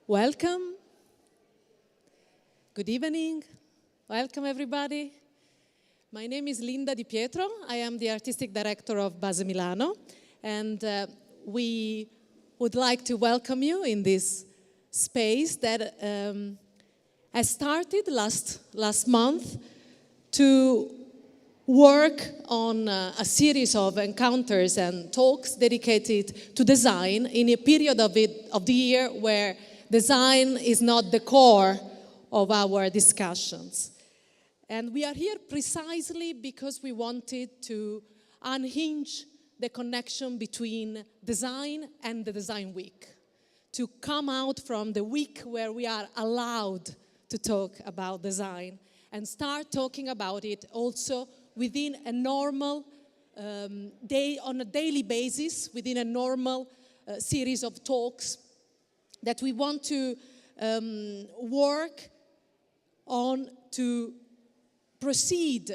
Welcome. Good evening. Welcome, everybody. My name is Linda Di Pietro. I am the artistic director of Base Milano, and we would like to welcome you in this space that has started last month to work on a series of encounters and talks dedicated to design in a period of the year where design is not the core of our discussions. And we are here precisely because we wanted to unhinge the connection between design and the Design Week, to come out from the week where we are allowed to talk about design and start talking about it also within a normal day, on a daily basis, within a normal series of talks that we want to work on to proceed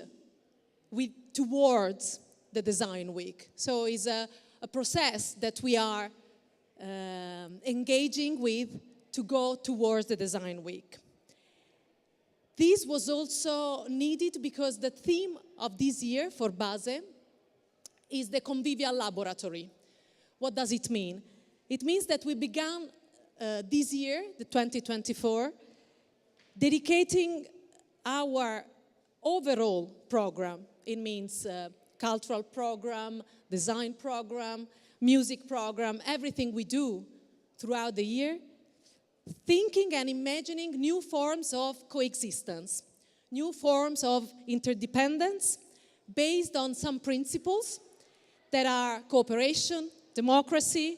towards the Design Week. So it's a process that we are engaging with to go towards the Design Week. This was also needed because the theme of this year for Base is the convivial laboratory. What does it mean? It means that we began this year, the 2024, dedicating our overall program. It means cultural program, design program, music program, everything we do throughout the year, thinking and imagining new forms of coexistence, new forms of interdependence based on some principles that are cooperation, democracy,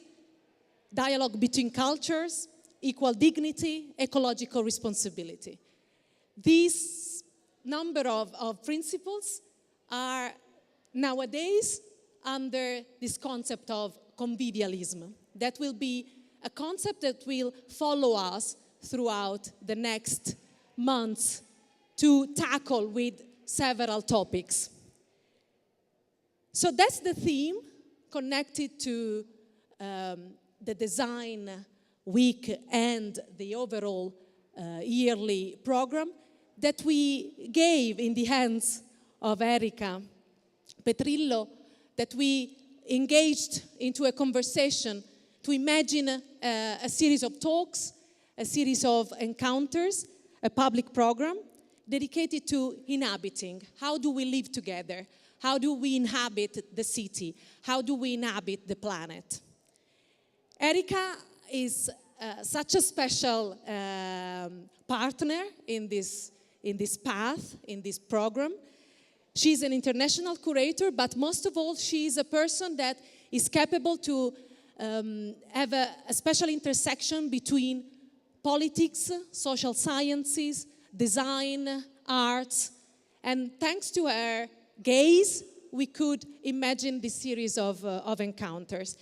dialogue between cultures, equal dignity, ecological responsibility. These number of principles are nowadays under this concept of convivialism. That will be a concept that will follow us throughout the next months to tackle with several topics. So that's the theme connected to the Design Week and the overall yearly program that we gave in the hands of Erika Petrillo, that we engaged into a conversation to imagine a series of talks, a series of encounters, a public program dedicated to inhabiting. How do we live together? How do we inhabit the city? How do we inhabit the planet? Erika is such a special partner in this path, in this program. She's an international curator, but most of all, she is a person that is capable to have a special intersection between politics, social sciences, design, arts, and thanks to her gaze, we could imagine this series of encounters.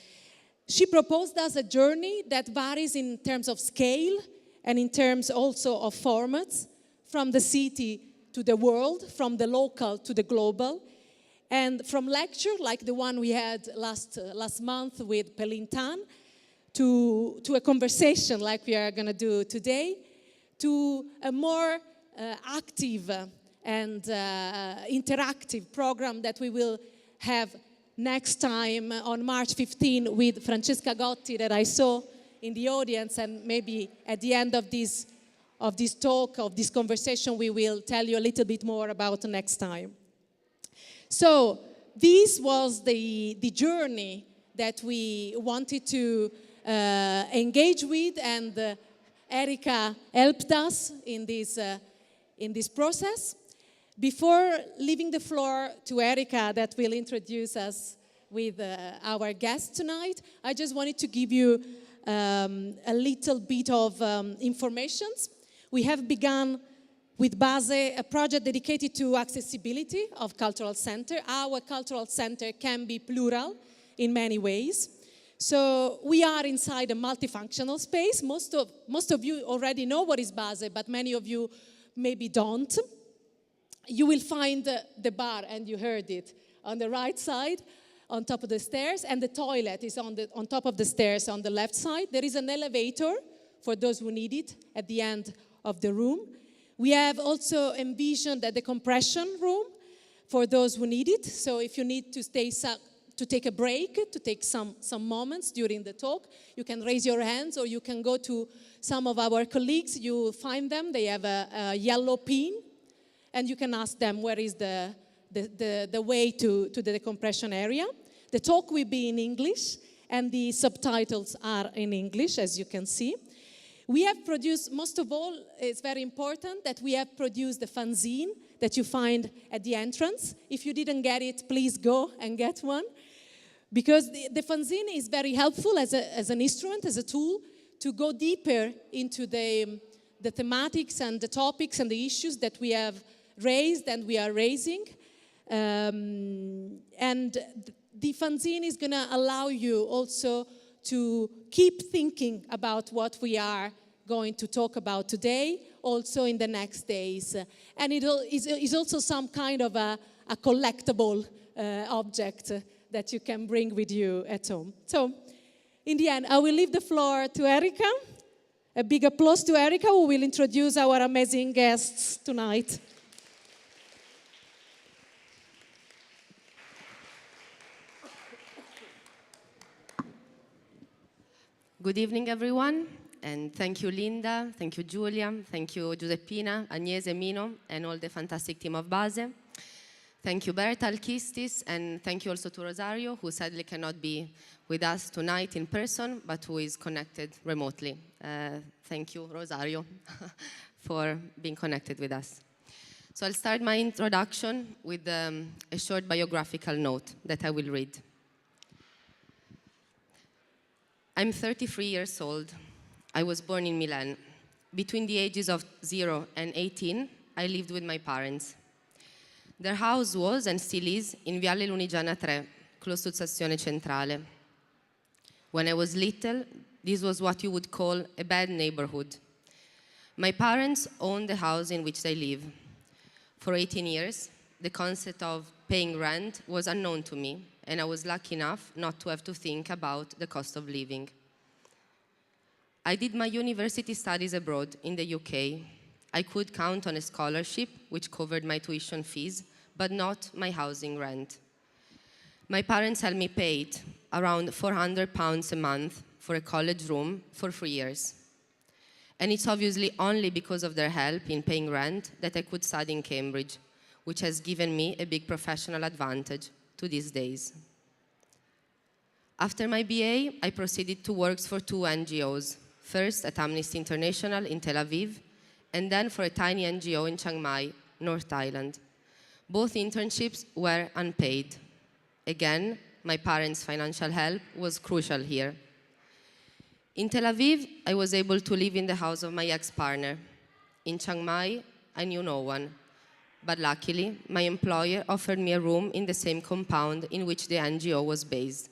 She proposed us a journey that varies in terms of scale and in terms also of formats, from the city to the world, from the local to the global, and from lecture like the one we had last month with Pelin Tan to a conversation like we are going to do today, to a more active and interactive program that we will have next time on March 15 with Francesca Gotti that I saw in the audience, and maybe at the end of this talk, of this conversation, we will tell you a little bit more about next time. So this was the journey that we wanted to engage with, and Erika helped us in this process. Before leaving the floor to Erika, that will introduce us with our guest tonight, I just wanted to give you a little bit of information. We have begun with Base a project dedicated to accessibility of cultural center. Our cultural center can be plural in many ways. So we are inside a multifunctional space. Most of you already know what is Base, but many of you maybe don't. You will find the bar, and you heard it, on the right side, on top of the stairs, and the toilet is on top of the stairs on the left side. There is an elevator for those who need it at the end of the room. We have also envisioned a decompression room for those who need it. So if you need to take a break, to take some moments during the talk, you can raise your hands, or you can go to some of our colleagues. You find them. They have a yellow pin, and you can ask them where is the way to the decompression area. The talk will be in English, and the subtitles are in English, as you can see. We have produced, most of all, it's very important that we have produced the fanzine that you find at the entrance. If you didn't get it, please go and get one. Because the fanzine is very helpful as an instrument, as a tool, to go deeper into the thematics and the topics and the issues that we have raised and we are raising. And the fanzine is going to allow you also to keep thinking about what we are going to talk about today, also in the next days. And it is also some kind of a collectible object that you can bring with you at home. So, in the end, I will leave the floor to Erika. A big applause to Erika, who will introduce our amazing guests tonight. Good evening, everyone, and thank you, Linda, thank you, Giulia, thank you, Giuseppina, Agnese, Mino, and all the fantastic team of Base. Thank you, Berta, Alkistis, and thank you also to Rosario, who sadly cannot be with us tonight in person, but who is connected remotely. Thank you, Rosario, for being connected with us. So I'll start my introduction with a short biographical note that I will read. I'm 33 years old. I was born in Milan. Between the ages of 0 and 18, I lived with my parents. Their house was, and still is, in Viale Lunigiana 3, close to Stazione Centrale. When I was little, this was what you would call a bad neighborhood. My parents owned the house in which they live. For 18 years, the concept of paying rent was unknown to me, and I was lucky enough not to have to think about the cost of living. I did my university studies abroad in the UK. I could count on a scholarship which covered my tuition fees, but not my housing rent. My parents helped me pay around £400 a month for a college room for 3 years. And it's obviously only because of their help in paying rent that I could study in Cambridge, which has given me a big professional advantage to these days. After my BA, I proceeded to work for 2 NGOs, first at Amnesty International in Tel Aviv, and then for a tiny NGO in Chiang Mai, North Thailand. Both internships were unpaid. Again, my parents' financial help was crucial here. In Tel Aviv, I was able to live in the house of my ex-partner. In Chiang Mai, I knew no one. But luckily, my employer offered me a room in the same compound in which the NGO was based.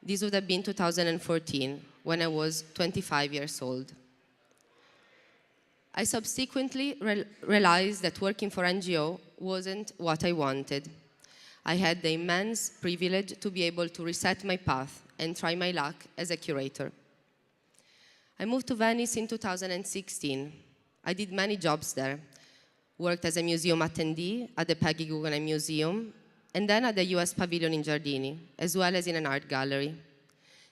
This would have been 2014, when I was 25 years old. I subsequently realized that working for NGO wasn't what I wanted. I had the immense privilege to be able to reset my path and try my luck as a curator. I moved to Venice in 2016. I did many jobs there. Worked as a museum attendee at the Peggy Guggenheim Museum, and then at the US Pavilion in Giardini, as well as in an art gallery.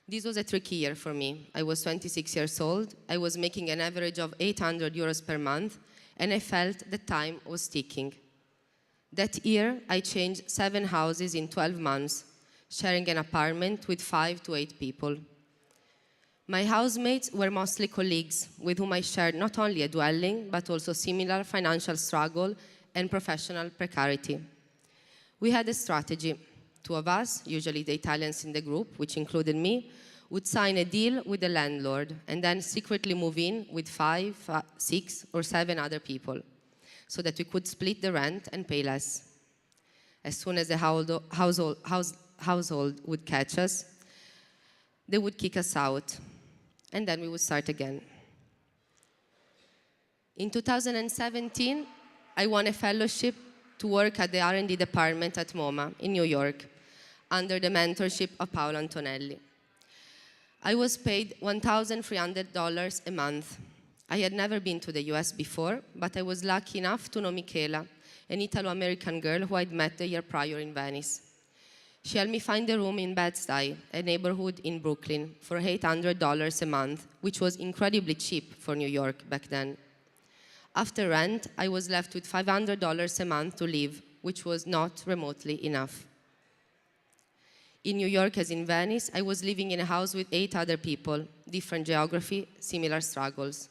This was a tricky year for me. I was 26 years old, I was making an average of 800 euros per month, and I felt that time was ticking. That year, I changed 7 houses in 12 months, sharing an apartment with 5 to 8 people. My housemates were mostly colleagues with whom I shared not only a dwelling, but also similar financial struggle and professional precarity. We had a strategy. 2 of us, usually the Italians in the group, which included me, would sign a deal with the landlord and then secretly move in with 5, 6, or 7 other people so that we could split the rent and pay less. As soon as the household would catch us, they would kick us out, and then we would start again. In 2017, I won a fellowship to work at the R&D department at MoMA in New York, under the mentorship of Paolo Antonelli. I was paid $1,300 a month. I had never been to the US before, but I was lucky enough to know Michela, an Italo-American girl who I'd met the year prior in Venice. She helped me find a room in Bed-Stuy, a neighborhood in Brooklyn, for $800 a month, which was incredibly cheap for New York back then. After rent, I was left with $500 a month to live, which was not remotely enough. In New York, as in Venice, I was living in a house with 8 other people, different geography, similar struggles.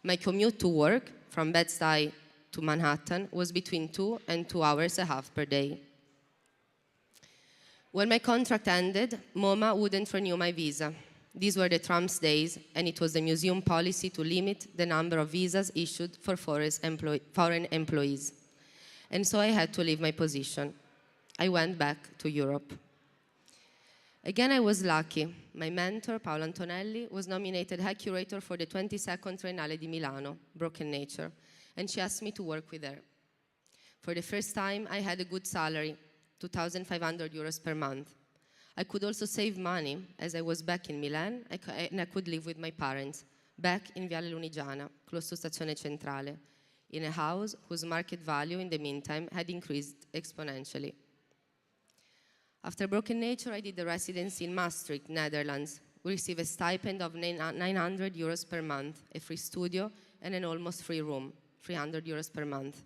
My commute to work, from Bed-Stuy to Manhattan, was between 2 and 2.5 hours per day. When my contract ended, MoMA wouldn't renew my visa. These were the Trump's days, and it was the museum policy to limit the number of visas issued for foreign employees. And so I had to leave my position. I went back to Europe. Again, I was lucky. My mentor, Paolo Antonelli, was nominated head curator for the 22nd Triennale di Milano, Broken Nature, and she asked me to work with her. For the first time, I had a good salary, 2,500 euros per month. I could also save money, as I was back in Milan, and I could live with my parents, back in Viale Lunigiana, close to Stazione Centrale, in a house whose market value in the meantime had increased exponentially. After Broken Nature, I did the residency in Maastricht, Netherlands. We received a stipend of 900 euros per month, a free studio, and an almost free room, 300 euros per month.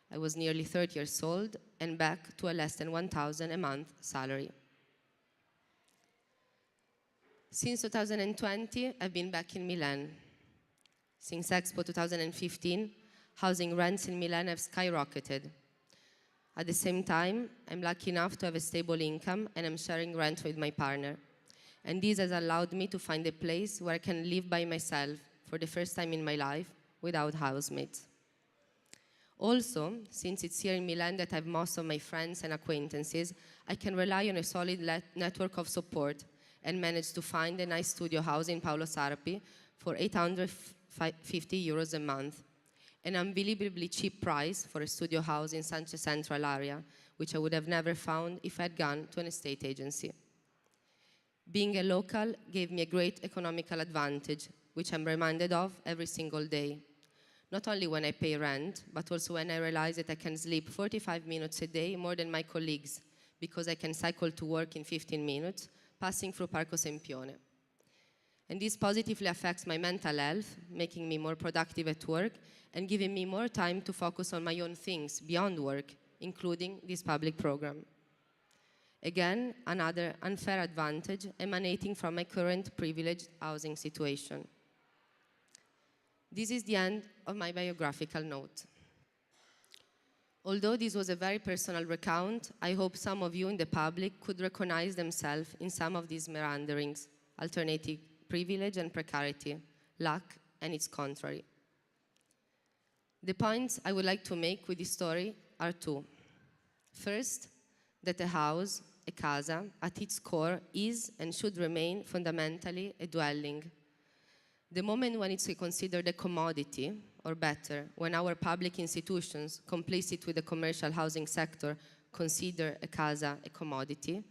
I was nearly 30 years old and back to a less than 1,000 a month salary. Since 2020, I've been back in Milan. Since Expo 2015, housing rents in Milan have skyrocketed. At the same time, I'm lucky enough to have a stable income and I'm sharing rent with my partner. And this has allowed me to find a place where I can live by myself for the first time in my life without housemates. Also, since it's here in Milan that I have most of my friends and acquaintances, I can rely on a solid network of support and manage to find a nice studio house in Paolo Sarpi for 850 euros a month. An unbelievably cheap price for a studio house in such a central area, which I would have never found if I had gone to an estate agency. Being a local gave me a great economical advantage, which I'm reminded of every single day. Not only when I pay rent, but also when I realize that I can sleep 45 minutes a day more than my colleagues, because I can cycle to work in 15 minutes, passing through Parco Sempione. And this positively affects my mental health, making me more productive at work and giving me more time to focus on my own things beyond work, including this public program. Again, another unfair advantage emanating from my current privileged housing situation. This is the end of my biographical note. Although this was a very personal recount, I hope some of you in the public could recognize themselves in some of these meanderings, alternative privilege and precarity, luck and its contrary. The points I would like to make with this story are 2. First, that a house, a casa, at its core is and should remain fundamentally a dwelling. The moment when it's considered a commodity, or better, when our public institutions, complicit with the commercial housing sector, consider a casa a commodity,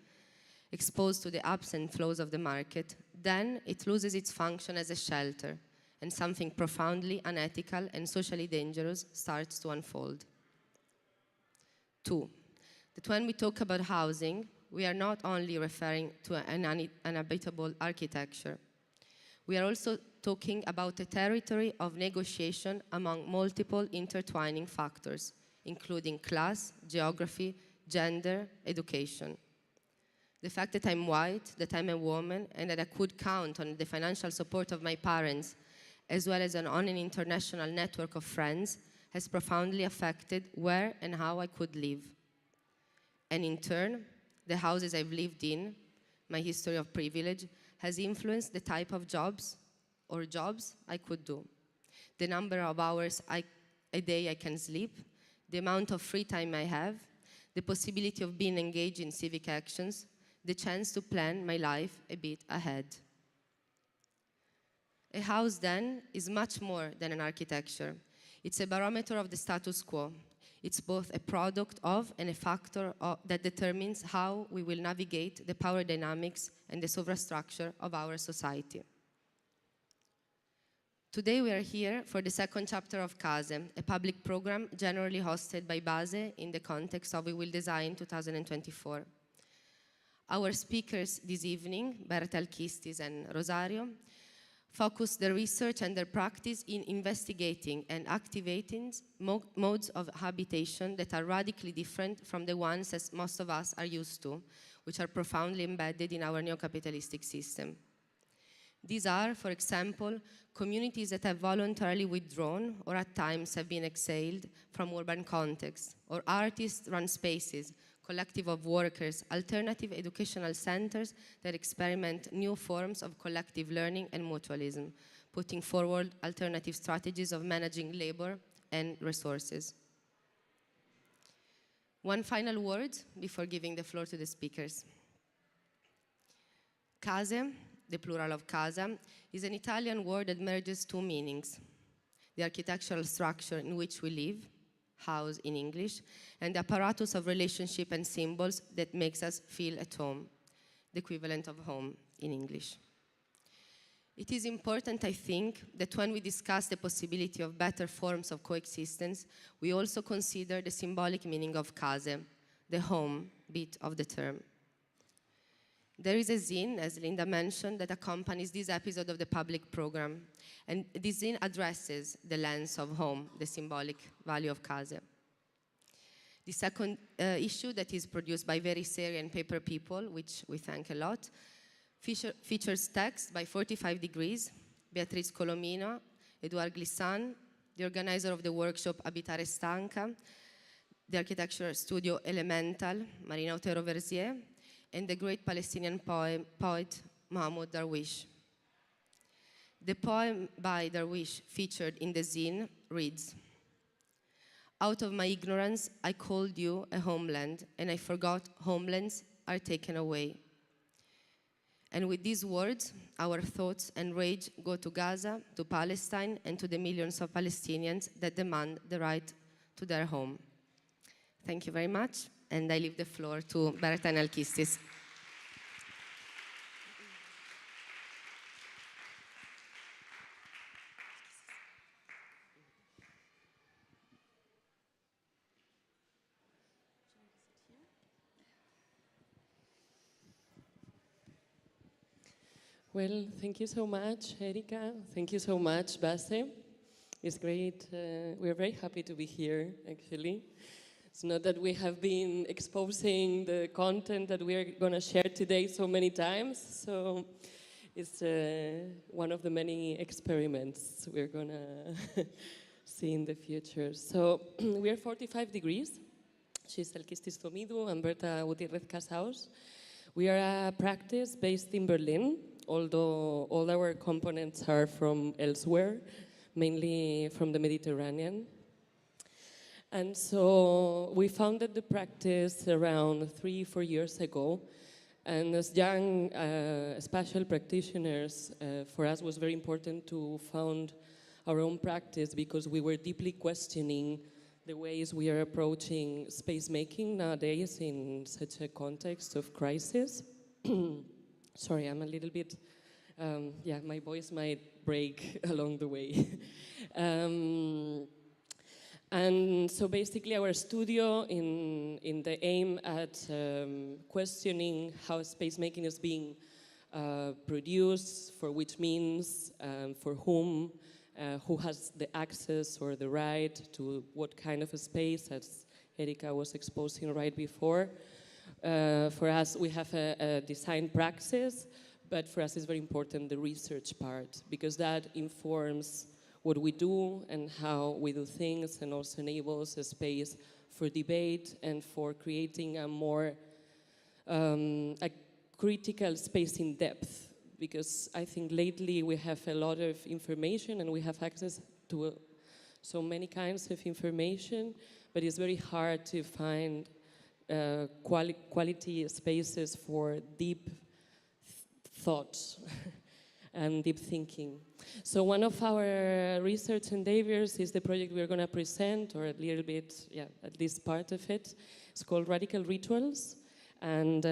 exposed to the ups and flows of the market, then it loses its function as a shelter, and something profoundly unethical and socially dangerous starts to unfold. 2, that when we talk about housing, we are not only referring to an unhabitable architecture. We are also talking about a territory of negotiation among multiple intertwining factors, including class, geography, gender, education. The fact that I'm white, that I'm a woman, and that I could count on the financial support of my parents, as well as on an international network of friends, has profoundly affected where and how I could live. And in turn, the houses I've lived in, my history of privilege, has influenced the type of jobs I could do, the number of hours a day I can sleep, the amount of free time I have, the possibility of being engaged in civic actions, the chance to plan my life a bit ahead. A house, then, is much more than an architecture. It's a barometer of the status quo. It's both a product of and a factor that determines how we will navigate the power dynamics and the superstructure of our society. Today we are here for the second chapter of CASE, a public program generally hosted by BASE in the context of We Will Design 2024. Our speakers this evening, Berta, Alkistis and Rosario, focus their research and their practice in investigating and activating modes of habitation that are radically different from the ones as most of us are used to, which are profoundly embedded in our neo-capitalistic system. These are, for example, communities that have voluntarily withdrawn or at times have been exiled from urban contexts, or artist-run spaces, collective of workers, alternative educational centers that experiment new forms of collective learning and mutualism, putting forward alternative strategies of managing labor and resources. One final word before giving the floor to the speakers. Case, the plural of casa, is an Italian word that merges two meanings: the architectural structure in which we live, house in English, and the apparatus of relationship and symbols that makes us feel at home, the equivalent of home in English. It is important, I think, that when we discuss the possibility of better forms of coexistence, we also consider the symbolic meaning of case, the home bit of the term. There is a zine, as Linda mentioned, that accompanies this episode of the public program. And this zine addresses the lens of home, the symbolic value of case. The second issue, that is produced by very Syrian paper people, which we thank a lot, features text by 45 Degrees, Beatriz Colomino, Eduard Glissant, the organizer of the workshop Abitare Stanca, the architectural studio Elemental, Marina Otero Versier, and the great Palestinian poet Mahmoud Darwish. The poem by Darwish featured in the zine reads, "Out of my ignorance, I called you a homeland, and I forgot homelands are taken away." And with these words, our thoughts and rage go to Gaza, to Palestine, and to the millions of Palestinians that demand the right to their home. Thank you very much, and I leave the floor to Berta and Alkistis. Well, thank you so much, Erika. Thank you so much, Base. It's great. We're very happy to be here, actually. It's not that we have been exposing the content that we're going to share today so many times, so it's one of the many experiments we're going to see in the future. So we're 45 Degrees. She's Alkistis Thomidou and Berta Gutierrez. We are a practice based in Berlin, although all our components are from elsewhere, mainly from the Mediterranean. And so we founded the practice around 3-4 years ago. And as young special practitioners, for us was very important to found our own practice because we were deeply questioning the ways we are approaching space making nowadays in such a context of crisis. Sorry, I'm a little bit, my voice might break along the way. And so basically our studio, in the aim at questioning how space making is being produced, for which means, for whom, who has the access or the right to what kind of a space, as Erika was exposing right before. For us, we have a design praxis, but for us it's very important the research part, because that informs what we do and how we do things, and also enables a space for debate and for creating a more a critical space in depth. Because I think lately we have a lot of information and we have access to so many kinds of information, but it's very hard to find quality spaces for deep thoughts. and deep thinking. So one of our research endeavors is the project we're going to present, or a little bit, yeah, at least part of it. It's called Radical Rituals, and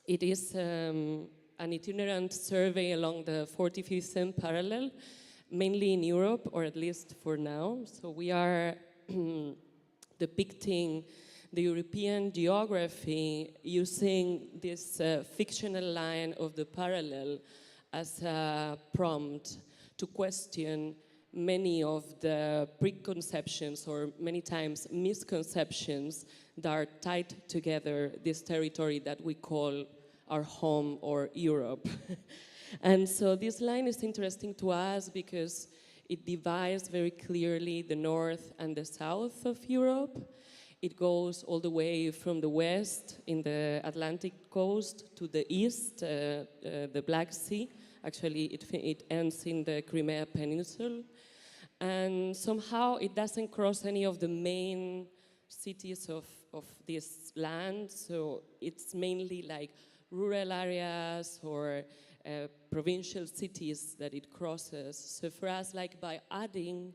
it is an itinerant survey along the 45th parallel, mainly in Europe, or at least for now. So we are depicting the European geography using this fictional line of the parallel as a prompt to question many of the preconceptions, or many times misconceptions, that are tied together this territory that we call our home or Europe. And so this line is interesting to us because it divides very clearly the north and the south of Europe. It goes all the way from the west in the Atlantic coast to the east, the Black Sea. Actually, it ends in the Crimea Peninsula. And somehow it doesn't cross any of the main cities of this land. So it's mainly like rural areas or provincial cities that it crosses. So for us, like by adding,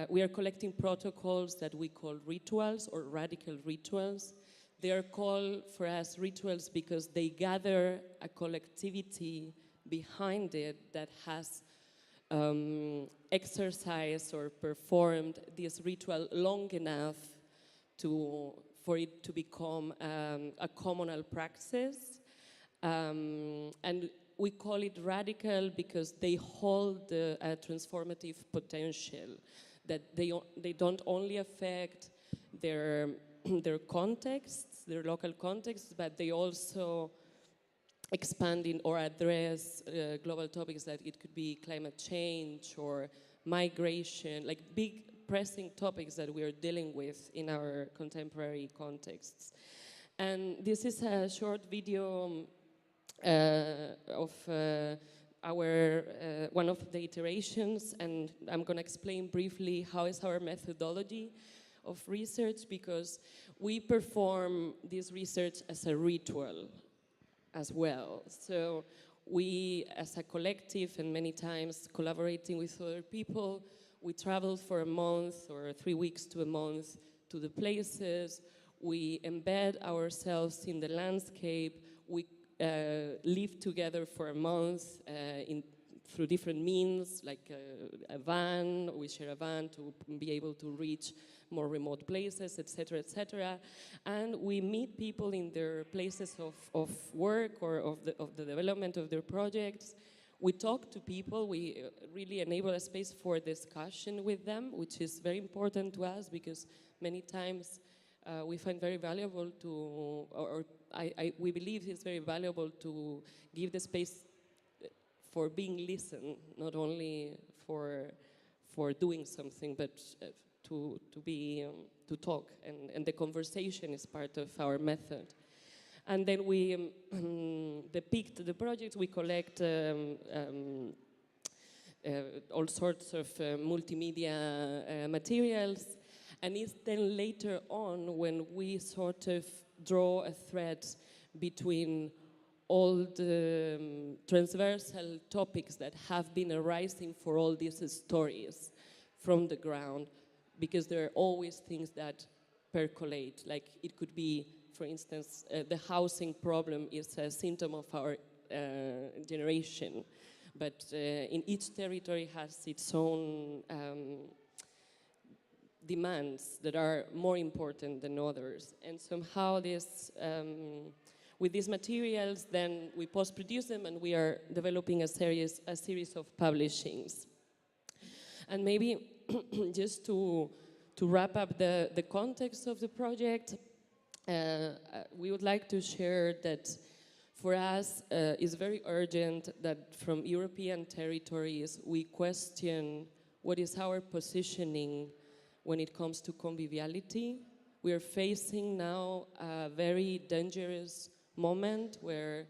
we are collecting protocols that we call rituals or radical rituals. They are called for us rituals because they gather a collectivity behind it that has exercised or performed this ritual long enough for it to become a communal practice. And we call it radical because they hold a transformative potential, that they don't only affect their contexts, their local contexts, but they also expand in or address global topics that it could be climate change or migration, like big pressing topics that we are dealing with in our contemporary contexts. And this is a short video of our one of the iterations, and I'm going to explain briefly how is our methodology of research, because we perform this research as a ritual as well. So we, as a collective, and many times collaborating with other people, we travel for a month or 3 weeks to a month to the places. We embed ourselves in the landscape. We live together for a month through different means, like a van. We share a van to be able to reach more remote places, etc., etc. And we meet people in their places of work or of the development of their projects. We talk to people. We really enable a space for discussion with them, which is very important to us because many times we find very valuable to, we believe it's very valuable to give the space for being listened, not only for doing something, but to talk, and the conversation is part of our method. And then we depict the projects. We collect all sorts of multimedia materials, and it's then later on when we sort of draw a thread between all the transversal topics that have been arising for all these stories from the ground, because there are always things that percolate. Like it could be, for instance, the housing problem is a symptom of our generation, but in each territory has its own demands that are more important than others. And somehow this, with these materials, then we post-produce them, and we are developing a series of publishings. And maybe just to wrap up the context of the project, we would like to share that for us it's very urgent that from European territories we question what is our positioning when it comes to conviviality. We are facing now a very dangerous moment where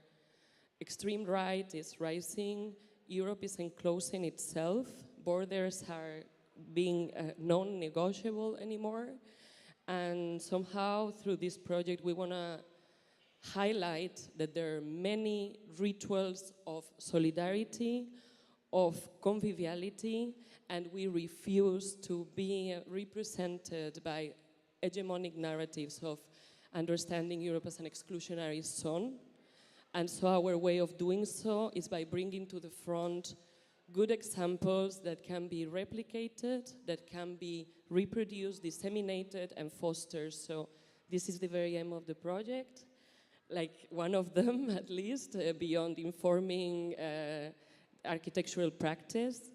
extreme right is rising, Europe is enclosing itself, borders are being non-negotiable anymore, and somehow through this project we want to highlight that there are many rituals of solidarity, of conviviality, and we refuse to be represented by hegemonic narratives of understanding Europe as an exclusionary zone. And so our way of doing so is by bringing to the front good examples that can be replicated, that can be reproduced, disseminated, and fostered. So this is the very aim of the project, like one of them at least, beyond informing architectural practice.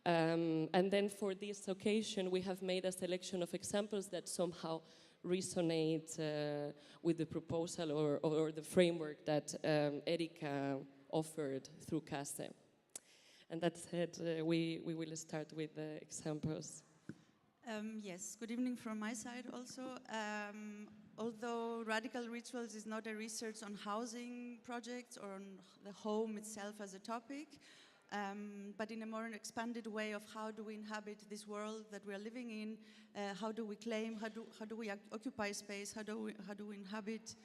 And then for this occasion, we have made a selection of examples that somehow resonate with the proposal or the framework that Erika offered through CASE. And that said, we will start with the examples. Yes, good evening from my side also. Although Radical Rituals is not a research on housing projects or on the home itself as a topic, but in a more expanded way of how do we inhabit this world that we are living in, how do we claim, how do we occupy space, how do we inhabit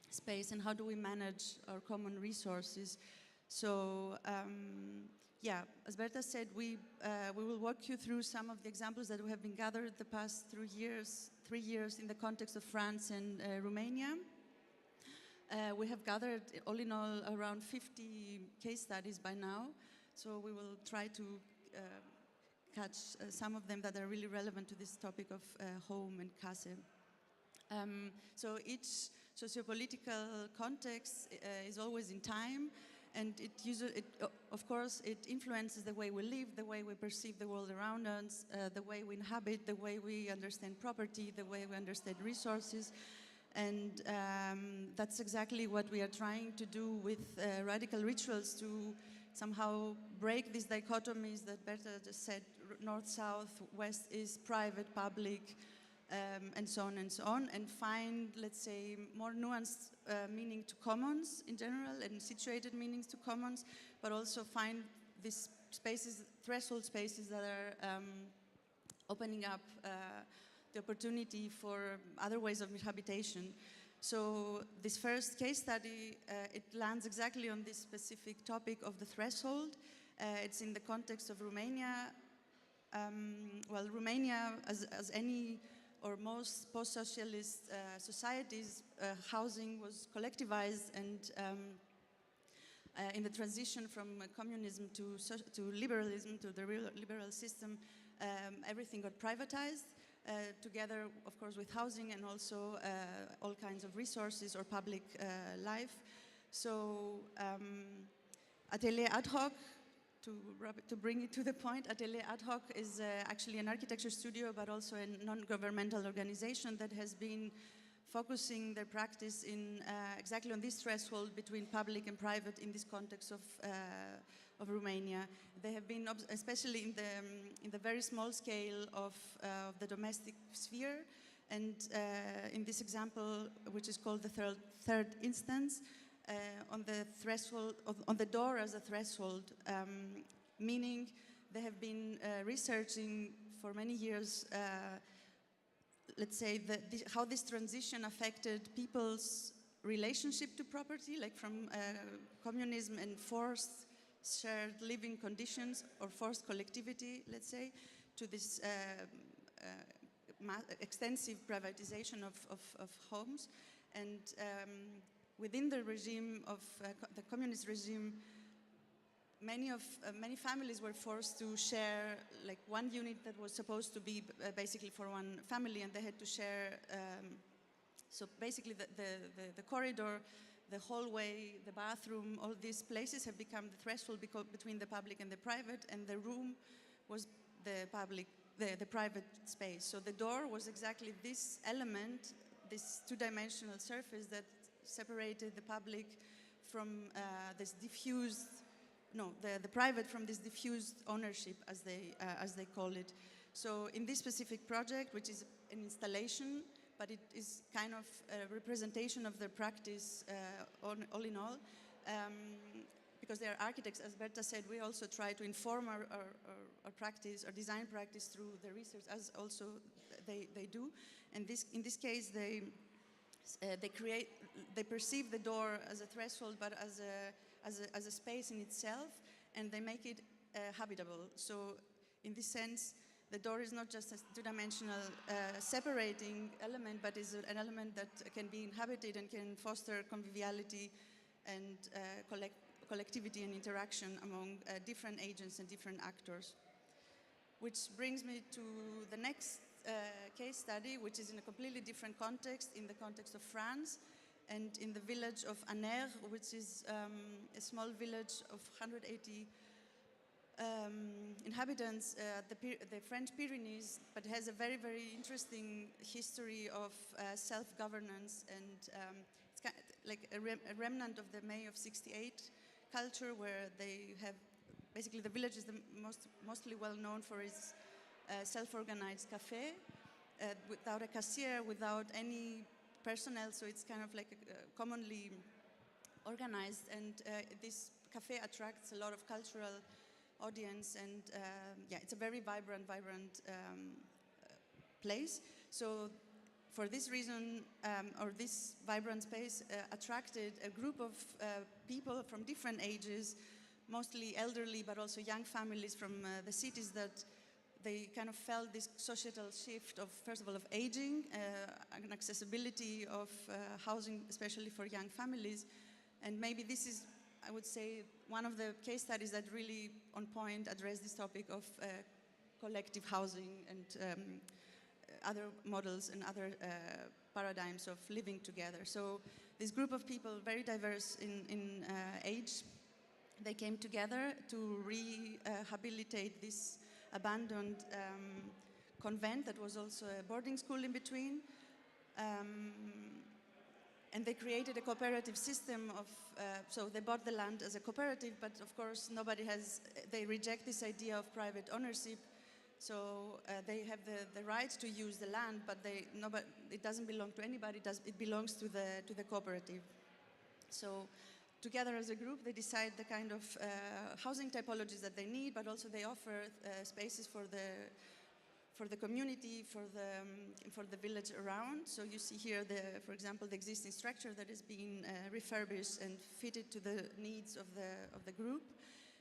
space, and how do we manage our common resources. So yeah, as Berta said, we will walk you through some of the examples that we have been gathered the past 3 years in the context of France and Romania. We have gathered, all in all, around 50 case studies by now. So we will try to catch some of them that are really relevant to this topic of home and CASE. So each sociopolitical context is always in time, and of course, it influences the way we live, the way we perceive the world around us, the way we inhabit, the way we understand property, the way we understand resources. And that's exactly what we are trying to do with Radical Rituals, to somehow break these dichotomies that Berta just said, north, south, west is private, public, and so on, and find, let's say, more nuanced meaning to commons in general and situated meanings to commons, but also find these spaces, threshold spaces that are opening up the opportunity for other ways of habitation. So this first case study, it lands exactly on this specific topic of the threshold. It's in the context of Romania. Well, Romania, as any or most post-socialist societies, housing was collectivized, and in the transition from communism to liberalism, to the liberal system, everything got privatized. Together, of course, with housing and also all kinds of resources or public life. So Atelier Ad Hoc, to bring it to the point, Atelier Ad Hoc is actually an architecture studio, but also a non-governmental organization that has been focusing their practice in exactly on this threshold between public and private in this context of Romania. They have been, especially in the very small scale of the domestic sphere, and in this example, which is called the third instance, on the threshold, on the door as a threshold, meaning they have been researching for many years, let's say, how this transition affected people's relationship to property, like from communism and forced shared living conditions or forced collectivity, let's say, to this extensive privatization of homes. And within the regime of the communist regime, many families were forced to share like one unit that was supposed to be basically for one family, and they had to share. So basically, the corridor, the hallway, the bathroom, all these places have become the threshold between the public and the private, and the room was the private space. So the door was exactly this element, this two-dimensional surface that separated the public from this diffused, the private from this diffused ownership, as they call it. So in this specific project, which is an installation, but it is kind of a representation of their practice all in all. Because they are architects, as Berta said, we also try to inform our practice, our design practice through the research, as also they do. And in this case, they they perceive the door as a threshold, but as a space in itself, and they make it habitable. So in this sense, the door is not just a two-dimensional separating element, but is an element that can be inhabited and can foster conviviality and collectivity and interaction among different agents and different actors. Which brings me to the next case study, which is in a completely different context, in the context of France, and in the village of Aner, which is a small village of 180 inhabitants, the French Pyrenees, but has a very, very interesting history of self-governance, and it's kind of like a remnant of the May of '68 culture, where they have, basically the village is mostly well known for its self-organized cafe, without a cashier, without any personnel, so it's kind of like commonly organized, and this cafe attracts a lot of cultural audience, and yeah, it's a very vibrant place. So for this reason, or this vibrant space attracted a group of people from different ages, mostly elderly, but also young families from the cities, that they kind of felt this societal shift of, first of all, of aging, and accessibility of housing, especially for young families. And maybe this is, I would say, one of the case studies that really on point address this topic of collective housing and other models and other paradigms of living together. So this group of people, very diverse in age, they came together to rehabilitate this abandoned convent that was also a boarding school in between. And they created a cooperative system of, so they bought the land as a cooperative, but of course they reject this idea of private ownership. So they have the right to use the land, but it doesn't belong to anybody, it belongs to the cooperative. So together as a group, they decide the kind of housing typologies that they need, but also they offer spaces for the community, for the village around. So you see here, for example, the existing structure that is being refurbished and fitted to the needs of the group.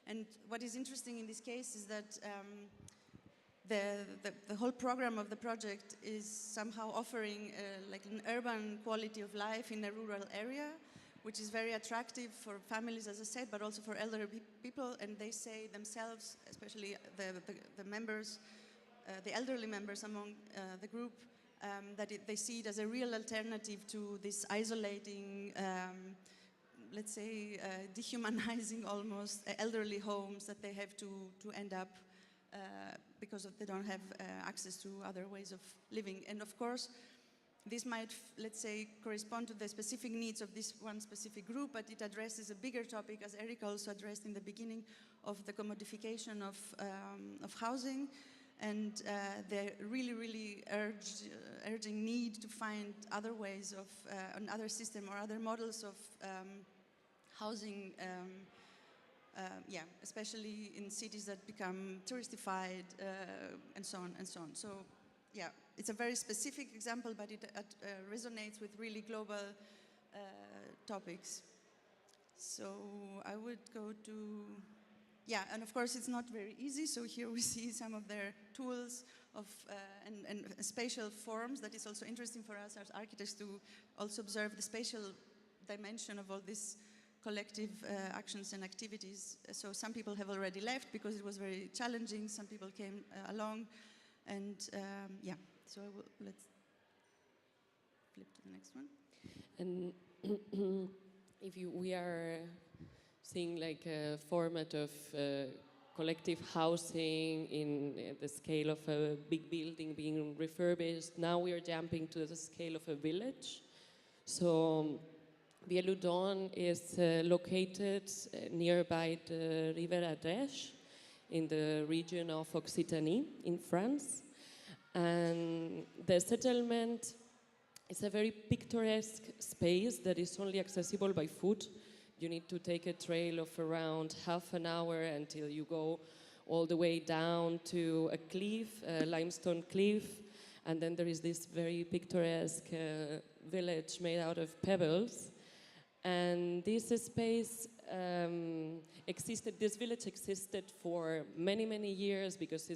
And what is interesting in this case is that the whole program of the project is somehow offering like an urban quality of life in a rural area, which is very attractive for families, as I said, but also for elderly people. And they say themselves, especially the members, the elderly members among the group, that they see it as a real alternative to this isolating, let's say, dehumanizing almost elderly homes that they have to end up because they don't have access to other ways of living. And of course, this might, let's say, correspond to the specific needs of this one specific group, but it addresses a bigger topic, as Erika also addressed in the beginning, of the commodification of housing, and the really urging need to find other ways of, another system or other models of housing, yeah, especially in cities that become touristified, and so on and so on. So, yeah, it's a very specific example, but it resonates with really global topics. So I would go to, yeah, and of course it's not very easy. So here we see some of their tools of and spatial forms. That is also interesting for us as architects to also observe the spatial dimension of all these collective actions and activities. So some people have already left because it was very challenging. Some people came along. And yeah, so let's flip to the next one. And we are seeing like a format of collective housing in the scale of a big building being refurbished. Now we are jumping to the scale of a village. So Bieludon is located nearby the River Ardèche, in the region of Occitanie in France. And the settlement is a very picturesque space that is only accessible by foot. You need to take a trail of around half an hour until you go all the way down to a cliff, a limestone cliff. And then there is this very picturesque village made out of pebbles. And this space this village existed for many, many years because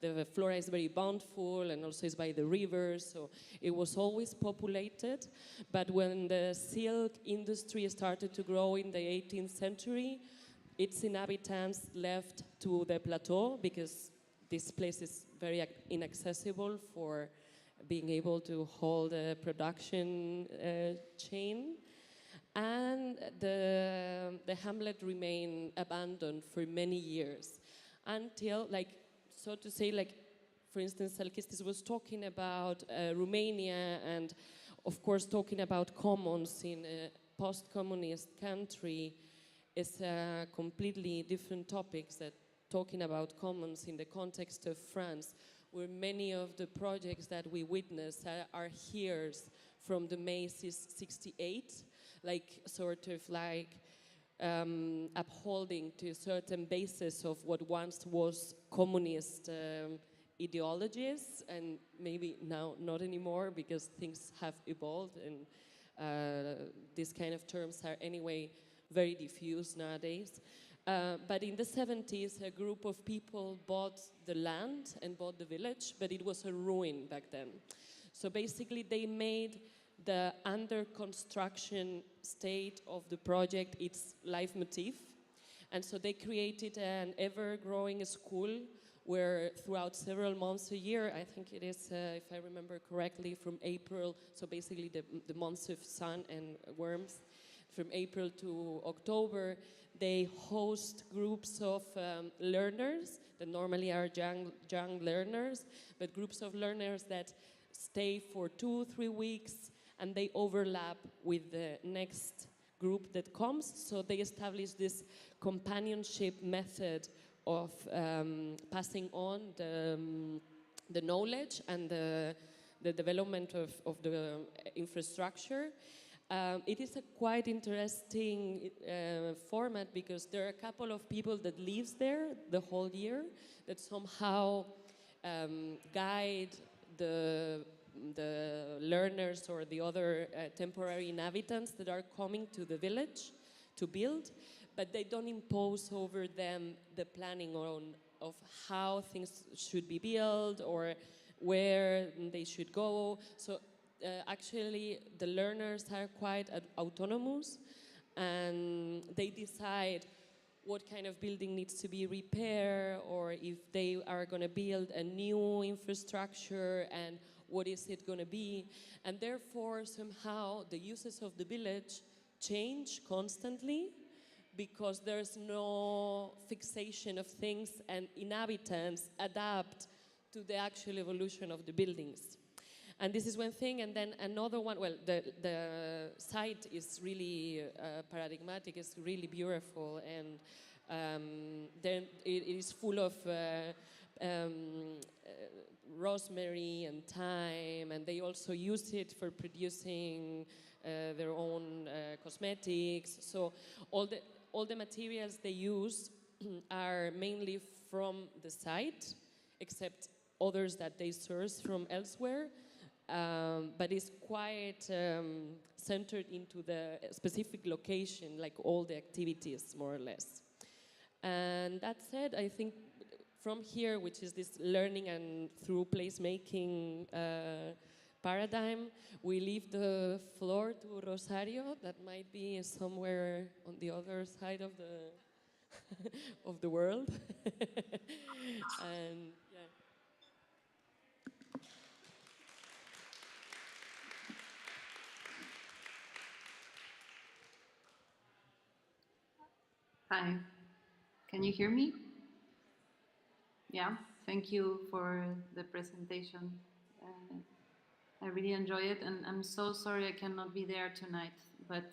the flora is very bountiful and also is by the river, so it was always populated. But when the silk industry started to grow in the 18th century, its inhabitants left to the plateau because this place is very inaccessible for being able to hold a production chain. And the hamlet remained abandoned for many years until, so to say, for instance, Alkistis was talking about Romania and, of course, talking about commons in a post-communist country is a completely different topic than talking about commons in the context of France, where many of the projects that we witness are here from the May 68, upholding to a certain basis of what once was communist ideologies, and maybe now not anymore because things have evolved and these kind of terms are anyway very diffuse nowadays. But in the 70s, a group of people bought the land and bought the village, but it was a ruin back then. So basically they made the under construction state of the project its leitmotif. And so they created an ever-growing school where throughout several months a year, I think it is, if I remember correctly, from April, so basically the months of sun and warmth, from April to October, they host groups of learners that normally are young learners, but groups of learners that stay for 2-3 weeks and they overlap with the next group that comes. So they establish this companionship method of passing on the knowledge and the development of the infrastructure. It is a quite interesting format because there are a couple of people that lives there the whole year that somehow guide the learners or the other temporary inhabitants that are coming to the village to build, but they don't impose over them the planning of how things should be built or where they should go. So actually the learners are quite autonomous and they decide what kind of building needs to be repaired or if they are going to build a new infrastructure and what is it going to be. And therefore somehow the uses of the village change constantly because there's no fixation of things and inhabitants adapt to the actual evolution of the buildings. And this is one thing, and then another one, well, the site is really paradigmatic, it's really beautiful, and then it is full of rosemary and thyme, and they also use it for producing their own cosmetics. So all the materials they use are mainly from the site, except others that they source from elsewhere. But it's quite centered into the specific location, like all the activities, more or less. And that said, I think from here, which is this learning and through placemaking paradigm, we leave the floor to Rosario, that might be somewhere on the other side of the of the world. And yeah. Hi, can you hear me? Yeah, thank you for the presentation. I really enjoy it, and I'm so sorry I cannot be there tonight, but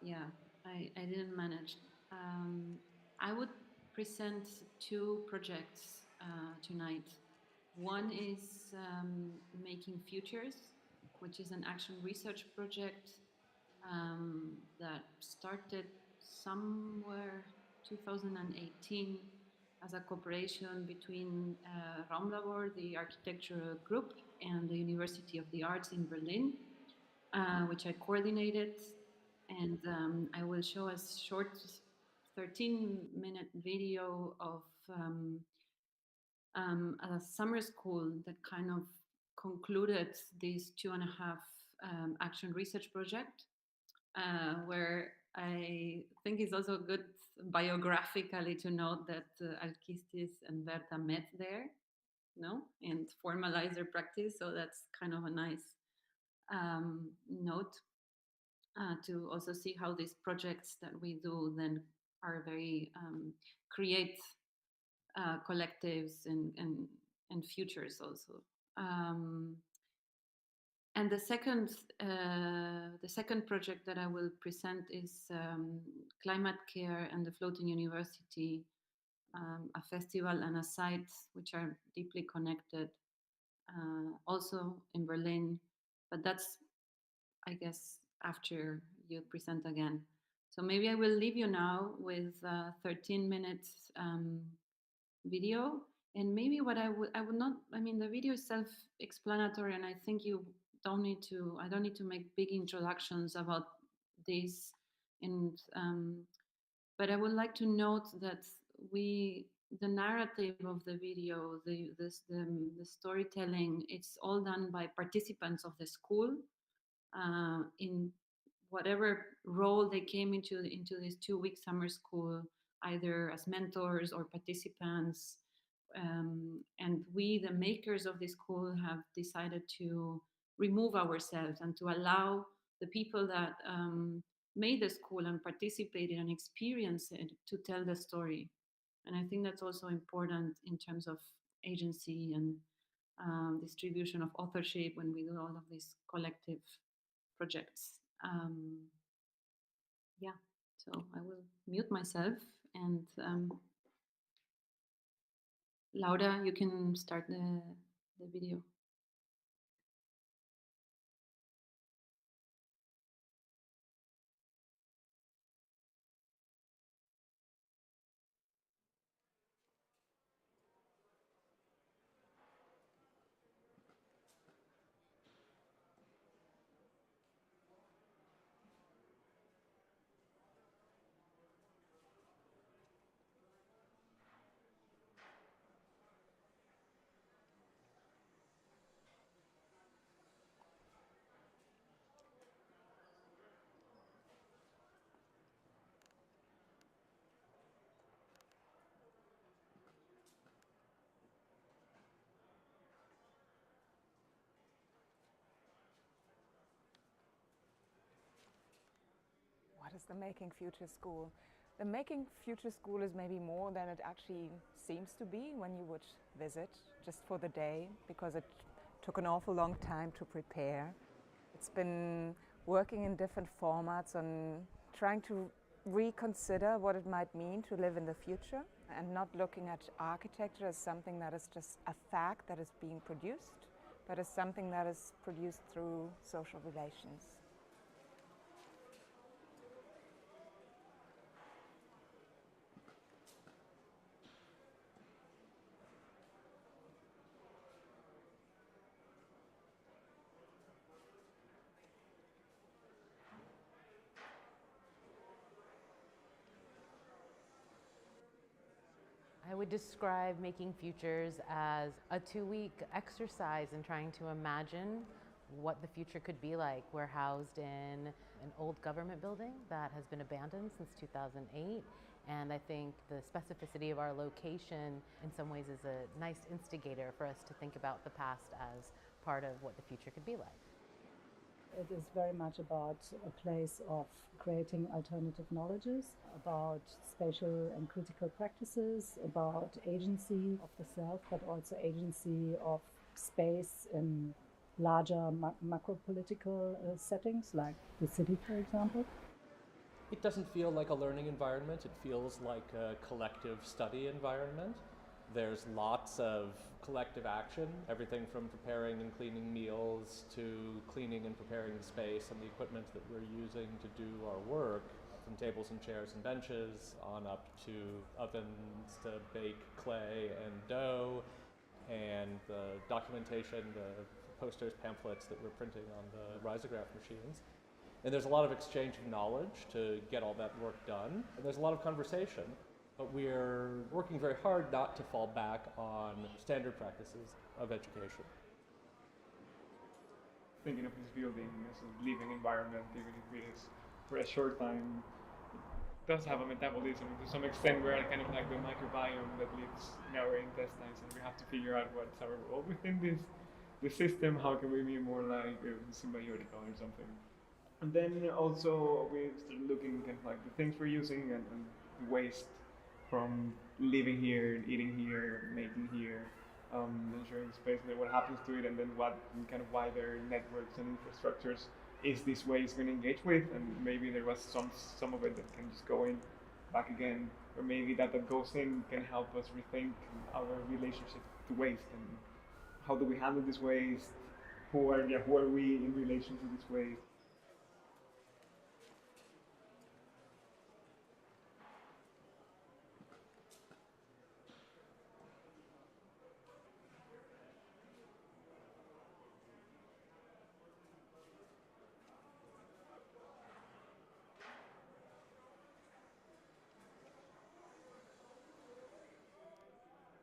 yeah, I didn't manage. I would present two projects tonight. One is Making Futures, which is an action research project that started somewhere 2018 as a cooperation between Raumlabor, the architecture group, and the University of the Arts in Berlin, which I coordinated. And I will show a short 13-minute video of a summer school that kind of concluded this 2.5 action research project, where I think it's also good biographically to note that Alkistis and Berta met there, no, and formalized their practice. So that's kind of a nice note to also see how these projects that we do then are very create collectives and futures also. And the second project that I will present is Climate Care and the Floating University, a festival and a site which are deeply connected, also in Berlin, but that's, I guess, after you present again. So maybe I will leave you now with 13 minutes video, and maybe what I would not, I mean, the video is self-explanatory, and I think I don't need to make big introductions about this, and but I would like to note that the narrative of the video, the storytelling, it's all done by participants of the school in whatever role they came into this 2-week summer school, either as mentors or participants. And we, the makers of this school, have decided to remove ourselves and to allow the people that made the school and participated and experienced it to tell the story. And I think that's also important in terms of agency and distribution of authorship when we do all of these collective projects. Yeah, so I will mute myself, and Laura, you can start the video. What is the Making Future School? The Making Future School is maybe more than it actually seems to be when you would visit just for the day, because it took an awful long time to prepare. It's been working in different formats and trying to reconsider what it might mean to live in the future, and not looking at architecture as something that is just a fact that is being produced, but as something that is produced through social relations. I would describe Making Futures as a 2-week exercise in trying to imagine what the future could be like. We're housed in an old government building that has been abandoned since 2008, and I think the specificity of our location in some ways is a nice instigator for us to think about the past as part of what the future could be like. It is very much about a place of creating alternative knowledges, about spatial and critical practices, about agency of the self, but also agency of space in larger macro-political settings, like the city, for example. It doesn't feel like a learning environment, it feels like a collective study environment. There's lots of collective action, everything from preparing and cleaning meals to cleaning and preparing the space and the equipment that we're using to do our work. from tables and chairs and benches on up to ovens to bake clay and dough, and the documentation, the posters, pamphlets that we're printing on the risograph machines. And there's a lot of exchange of knowledge to get all that work done. And there's a lot of conversation, but we're working very hard not to fall back on standard practices of education. Thinking of this building as a living environment, even if it is for a short time, it does have a metabolism. To some extent, we're kind of like the microbiome that lives in our intestines, and we have to figure out what's our role within the system. How can we be more like symbiotic or something? And then also we started looking kind of like the things we're using and the waste from living here, eating here, making here, ensuring space, and then what happens to it, and then what kind of wider networks and infrastructures is this waste going to engage with, and maybe there was some of it that can just go in back again, or maybe that goes in can help us rethink our relationship to waste, and how do we handle this waste, who are we in relation to this waste.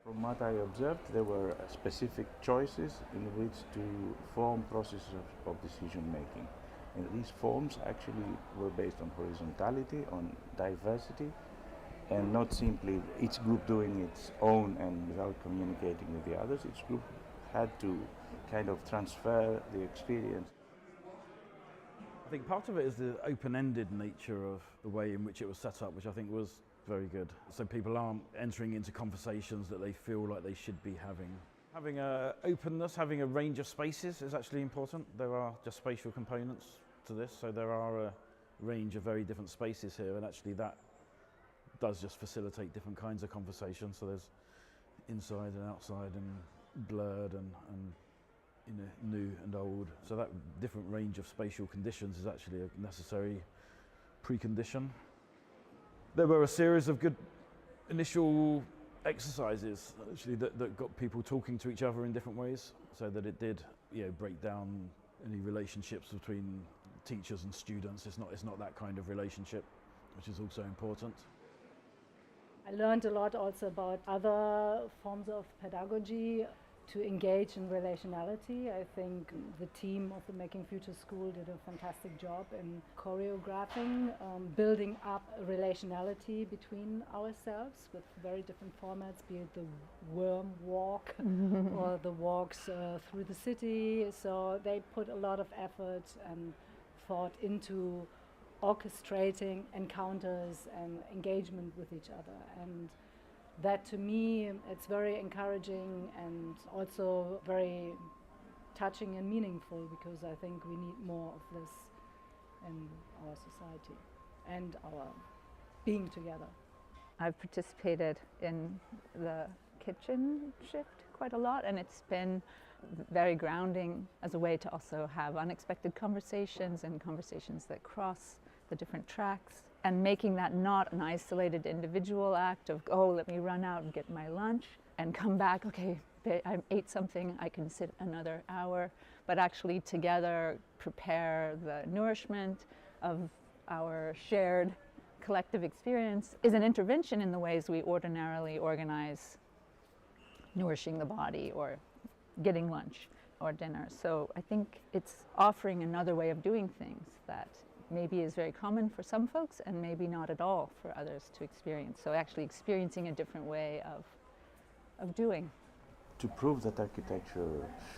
From what I observed, there were specific choices in which to form processes of decision making. And these forms actually were based on horizontality, on diversity, and not simply each group doing its own and without communicating with the others. Each group had to kind of transfer the experience. I think part of it is the open-ended nature of the way in which it was set up, which I think was very good. So people aren't entering into conversations that they feel like they should be having. Having a openness, having a range of spaces is actually important. There are just spatial components to this, so there are a range of very different spaces here, and actually that does just facilitate different kinds of conversations. So there's inside and outside and blurred and new and old. So that different range of spatial conditions is actually a necessary precondition. There were a series of good initial exercises actually that got people talking to each other in different ways, so that it did break down any relationships between teachers and students. It's not that kind of relationship, which is also important. I learned a lot also about other forms of pedagogy to engage in relationality. I think the team of the Making Future School did a fantastic job in choreographing, building up a relationality between ourselves with very different formats, be it the worm walk or the walks through the city. So they put a lot of effort and thought into orchestrating encounters and engagement with each other. And that, to me, it's very encouraging and also very touching and meaningful, because I think we need more of this in our society and our being together. I've participated in the kitchen shift quite a lot, and it's been very grounding as a way to also have unexpected conversations and conversations that cross the different tracks. And making that not an isolated individual act of, oh, let me run out and get my lunch and come back, okay, I ate something, I can sit another hour, but actually together prepare the nourishment of our shared collective experience is an intervention in the ways we ordinarily organize nourishing the body or getting lunch or dinner. So I think it's offering another way of doing things that maybe is very common for some folks and maybe not at all for others to experience. So actually experiencing a different way of doing. To prove that architecture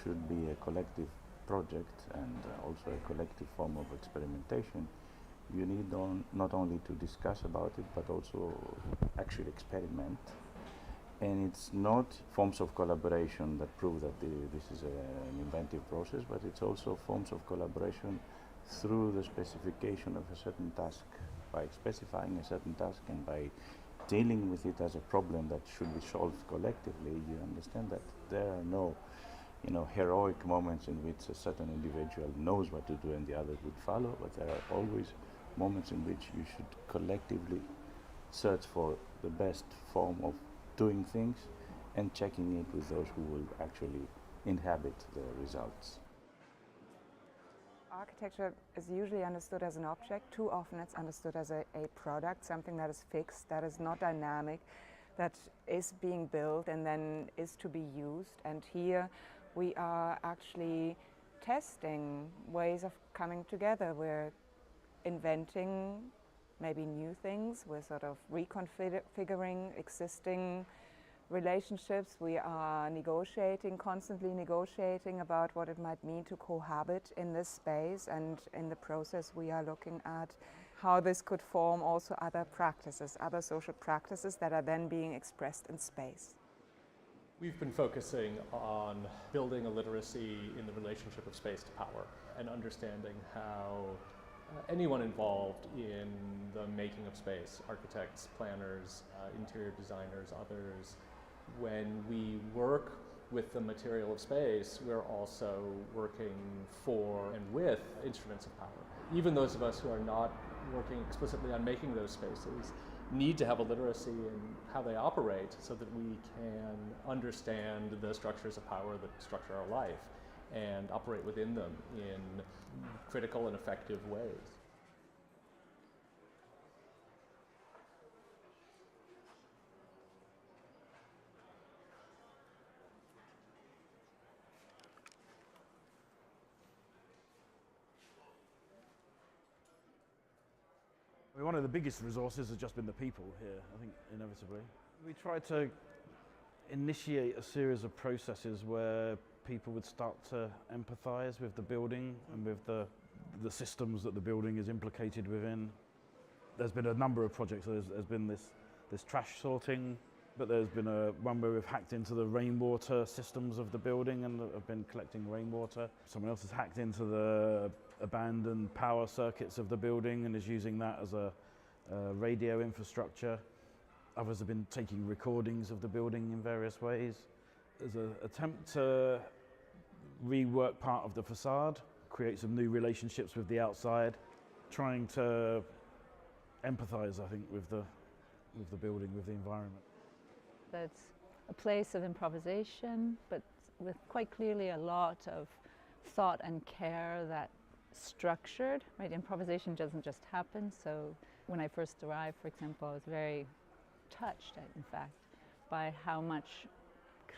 should be a collective project and also a collective form of experimentation, you need not only to discuss about it, but also actually experiment. And it's not forms of collaboration that prove that this is an inventive process, but it's also forms of collaboration through the specification of a certain task. By specifying a certain task and by dealing with it as a problem that should be solved collectively, you understand that there are no heroic moments in which a certain individual knows what to do and the others would follow, but there are always moments in which you should collectively search for the best form of doing things and checking it with those who will actually inhabit the results. Architecture is usually understood as an object. Too often it's understood as a product, something that is fixed, that is not dynamic, that is being built and then is to be used. And here we are actually testing ways of coming together. We're inventing maybe new things. We're sort of reconfiguring existing relationships. We are negotiating, constantly negotiating about what it might mean to cohabit in this space, and in the process we are looking at how this could form also other practices, other social practices that are then being expressed in space. We've been focusing on building a literacy in the relationship of space to power and understanding how anyone involved in the making of space, architects, planners, interior designers, others, when we work with the material of space, we're also working for and with instruments of power. Even those of us who are not working explicitly on making those spaces need to have a literacy in how they operate so that we can understand the structures of power that structure our life and operate within them in critical and effective ways. One of the biggest resources has just been the people here, I think, inevitably. We tried to initiate a series of processes where people would start to empathise with the building and with the systems that the building is implicated within. There's been a number of projects. There's been this trash sorting, but there's been one where we've hacked into the rainwater systems of the building and have been collecting rainwater. Someone else has hacked into the abandoned power circuits of the building and is using that as a radio infrastructure. Others have been taking recordings of the building in various ways. There's an attempt to rework part of the facade, create some new relationships with the outside, trying to empathise, I think, with the building, with the environment. That's a place of improvisation, but with quite clearly a lot of thought and care that structured, right? Improvisation doesn't just happen. So when I first arrived, for example, I was very touched, in fact, by how much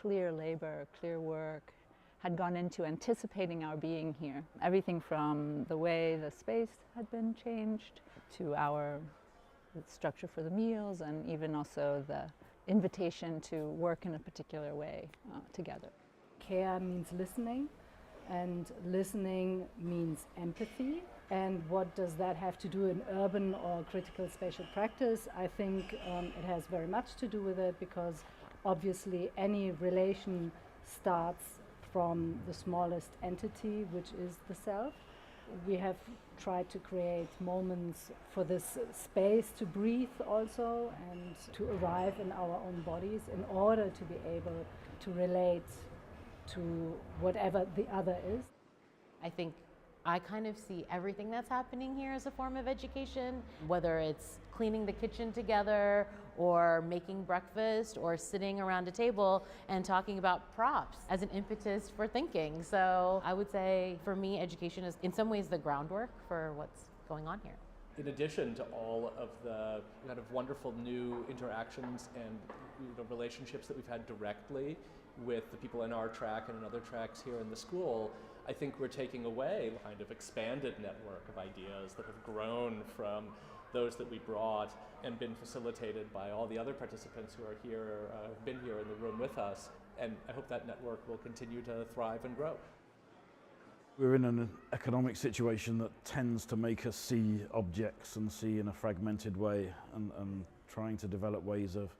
clear labor, clear work had gone into anticipating our being here. Everything from the way the space had been changed to our structure for the meals, and even also the invitation to work in a particular way together. Care means listening, and listening means empathy. And what does that have to do in urban or critical spatial practice? I think it has very much to do with it, because obviously any relation starts from the smallest entity, which is the self. We have tried to create moments for this space to breathe also and to arrive in our own bodies in order to be able to relate to whatever the other is. I think I kind of see everything that's happening here as a form of education, whether it's cleaning the kitchen together or making breakfast or sitting around a table and talking about props as an impetus for thinking. So I would say for me, education is in some ways the groundwork for what's going on here. In addition to all of the kind of wonderful new interactions and relationships that we've had directly with the people in our track and in other tracks here in the school, I think we're taking away a kind of expanded network of ideas that have grown from those that we brought and been facilitated by all the other participants who are here, have been here in the room with us. And I hope that network will continue to thrive and grow. We're in an economic situation that tends to make us see objects and see in a fragmented way, and trying to develop ways of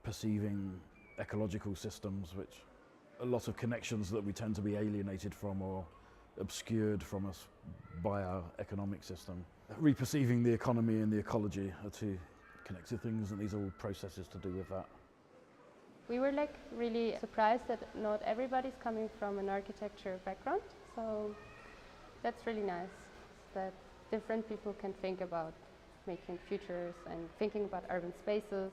perceiving ecological systems, which a lot of connections that we tend to be alienated from or obscured from us by our economic system. Reperceiving the economy and the ecology are two connected things, and these are all processes to do with that. We were really surprised that not everybody's coming from an architecture background, so that's really nice that different people can think about making futures and thinking about urban spaces.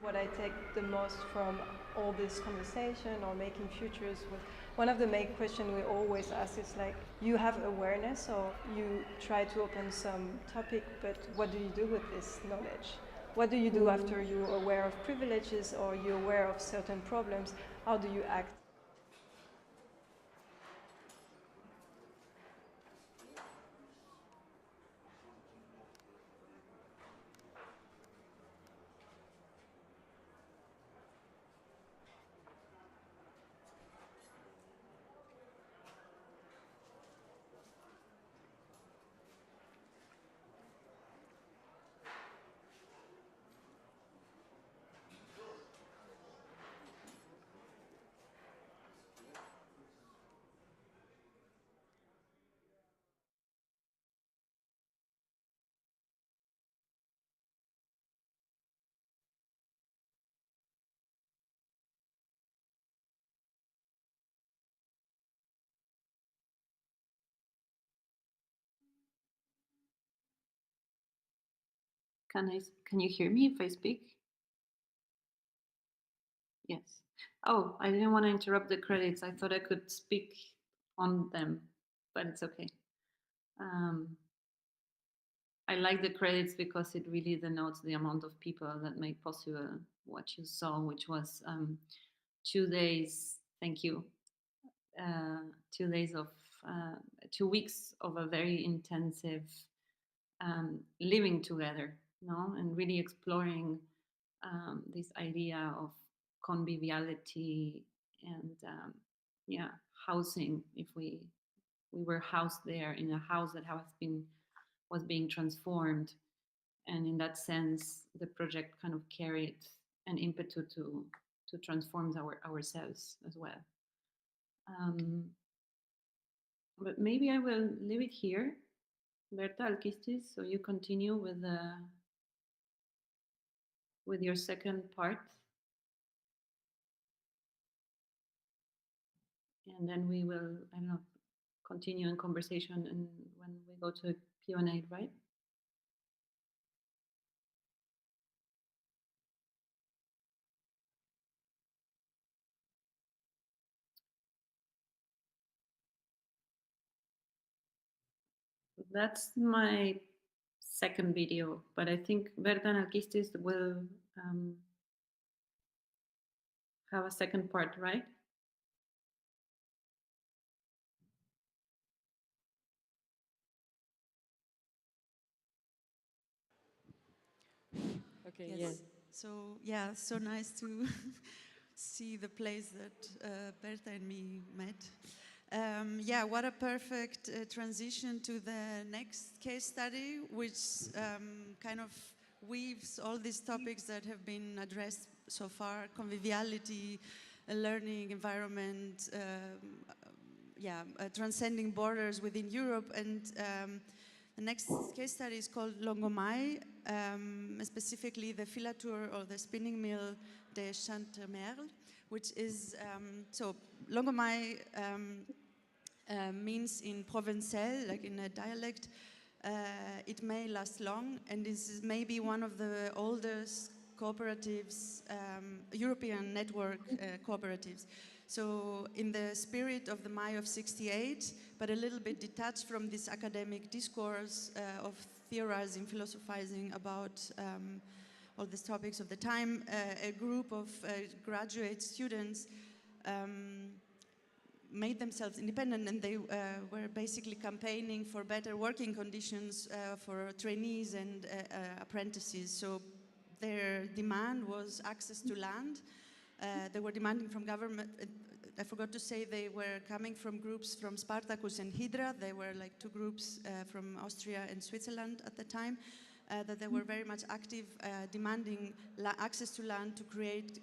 What I take the most from all this conversation or making futures was one of the main questions we always ask is like, you have awareness or you try to open some topic, but what do you do with this knowledge? What do you do after you're aware of privileges or you're aware of certain problems? How do you act? Can you hear me if I speak? Yes. Oh, I didn't want to interrupt the credits. I thought I could speak on them, but it's okay. I like the credits because it really denotes the amount of people that made possible what you saw, which was 2 days. Thank you. 2 days of 2 weeks of a very intensive living together, no, and really exploring this idea of conviviality and yeah, housing. If we were housed there in a house that was being transformed, and in that sense, the project kind of carried an impetus to transform ourselves as well. But maybe I will leave it here, Berta, Alkistis, so you continue with your second part. And then we will, I don't know, continue in conversation and when we go to Q&A, right? That's my second video, but I think Berta and Alkistis will have a second part, right? Okay, Yes. yeah. So, yeah, so nice to see the place that Berta and me met. Yeah, what a perfect transition to the next case study, which kind of weaves all these topics that have been addressed so far: conviviality, learning environment, transcending borders within Europe. And the next case study is called Longomai, specifically the filature or the spinning mill de Chantemerle, which is, so Longomai means in Provençal, like in a dialect, it may last long, and this is maybe one of the oldest cooperatives, European network cooperatives. So in the spirit of the Mai of '68, but a little bit detached from this academic discourse of theorizing, philosophizing about all these topics of the time, a group of graduate students made themselves independent, and they were basically campaigning for better working conditions for trainees and apprentices. So their demand was access to land. They were demanding from government. I forgot to say they were coming from groups from Spartacus and Hydra. They were like two groups from Austria and Switzerland at the time. That they were very much active, demanding access to land to create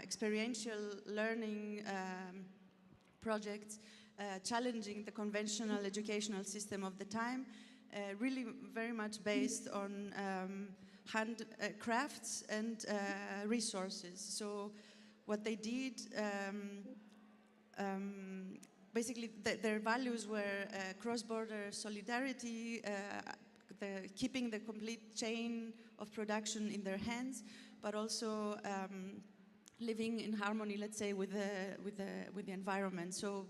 experiential learning projects, challenging the conventional educational system of the time, really very much based on handcrafts and resources. So what they did, basically their values were cross-border solidarity, keeping the complete chain of production in their hands, but also living in harmony, let's say, with the environment. So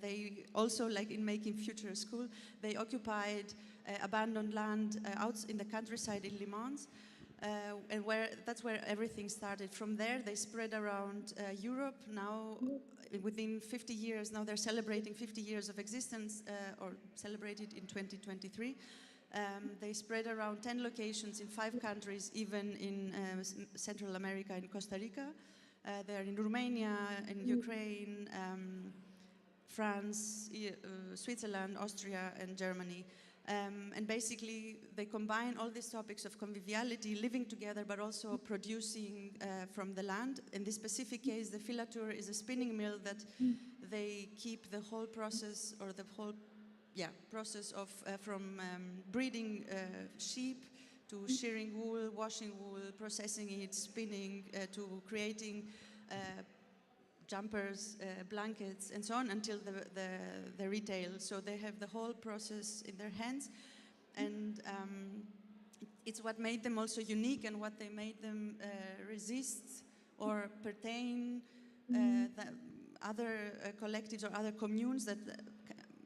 they also, like in Making Future School, they occupied abandoned land out in the countryside in Le Mans, and that's where everything started. From there, they spread around Europe. Now, within 50 years, now they're celebrating 50 years of existence, or celebrated in 2023. They spread around 10 locations in 5 countries, even in Central America and Costa Rica. They're in Romania, in Ukraine, France, Switzerland, Austria, and Germany. And basically, they combine all these topics of conviviality, living together, but also producing from the land. In this specific case, the filature is a spinning mill that they keep the whole process, or the whole process of from breeding sheep to shearing wool, washing wool, processing it, spinning, to creating jumpers, blankets, and so on, until the retail. So they have the whole process in their hands, and it's what made them also unique, and what they made them resist or pertain the other collectives or other communes that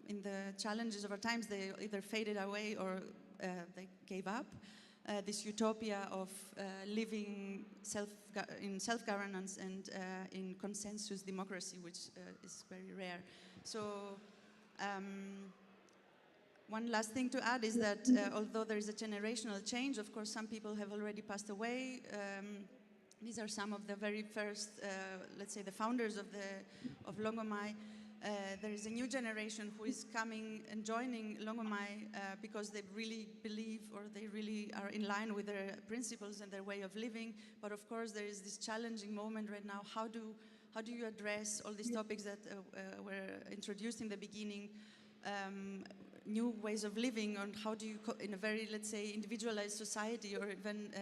in the challenges of our times, they either faded away or they gave up. This utopia of living in self-governance and in consensus democracy, which is very rare. So one last thing to add is that although there is a generational change, of course, some people have already passed away. These are some of the very first, let's say, the founders of Longomai. There is a new generation who is coming and joining Longomai because they really believe, or they really are in line with their principles and their way of living. But of course, there is this challenging moment right now. How do you address all these topics that were introduced in the beginning? New ways of living, and how do you, in a very, let's say, individualized society, or even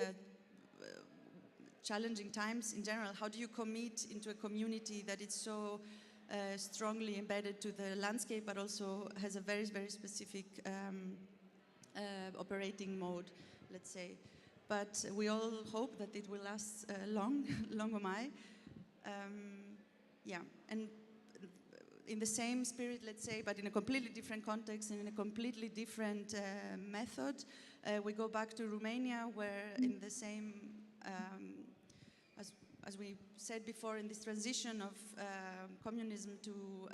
challenging times in general, how do you commit into a community that is so strongly embedded to the landscape, but also has a very, very specific operating mode, let's say. But we all hope that it will last long, Longomai. Yeah, and in the same spirit, let's say, but in a completely different context and in a completely different method, we go back to Romania, where in the same as we said before, in this transition of communism to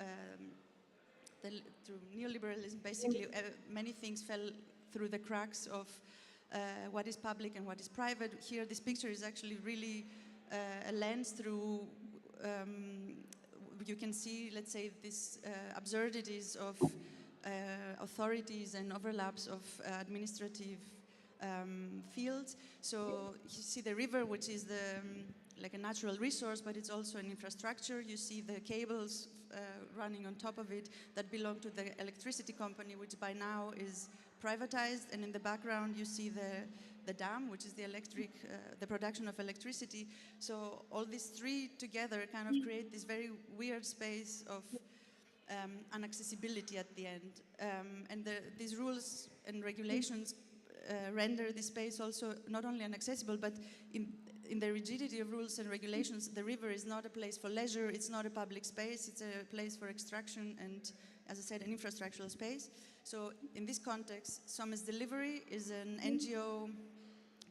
neoliberalism, basically many things fell through the cracks of what is public and what is private. Here, this picture is actually really a lens through, you can see, let's say, these absurdities of authorities and overlaps of administrative fields. So you see the river, which is like a natural resource, but it's also an infrastructure. You see the cables running on top of it that belong to the electricity company, which by now is privatized. And in the background, you see the dam, which is the production of electricity. So all these three together kind of create this very weird space of inaccessibility at the end. And these rules and regulations render this space also not only inaccessible, but in the rigidity of rules and regulations, the river is not a place for leisure, it's not a public space, it's a place for extraction and, as I said, an infrastructural space. So in this context, Sommes Delivery is an NGO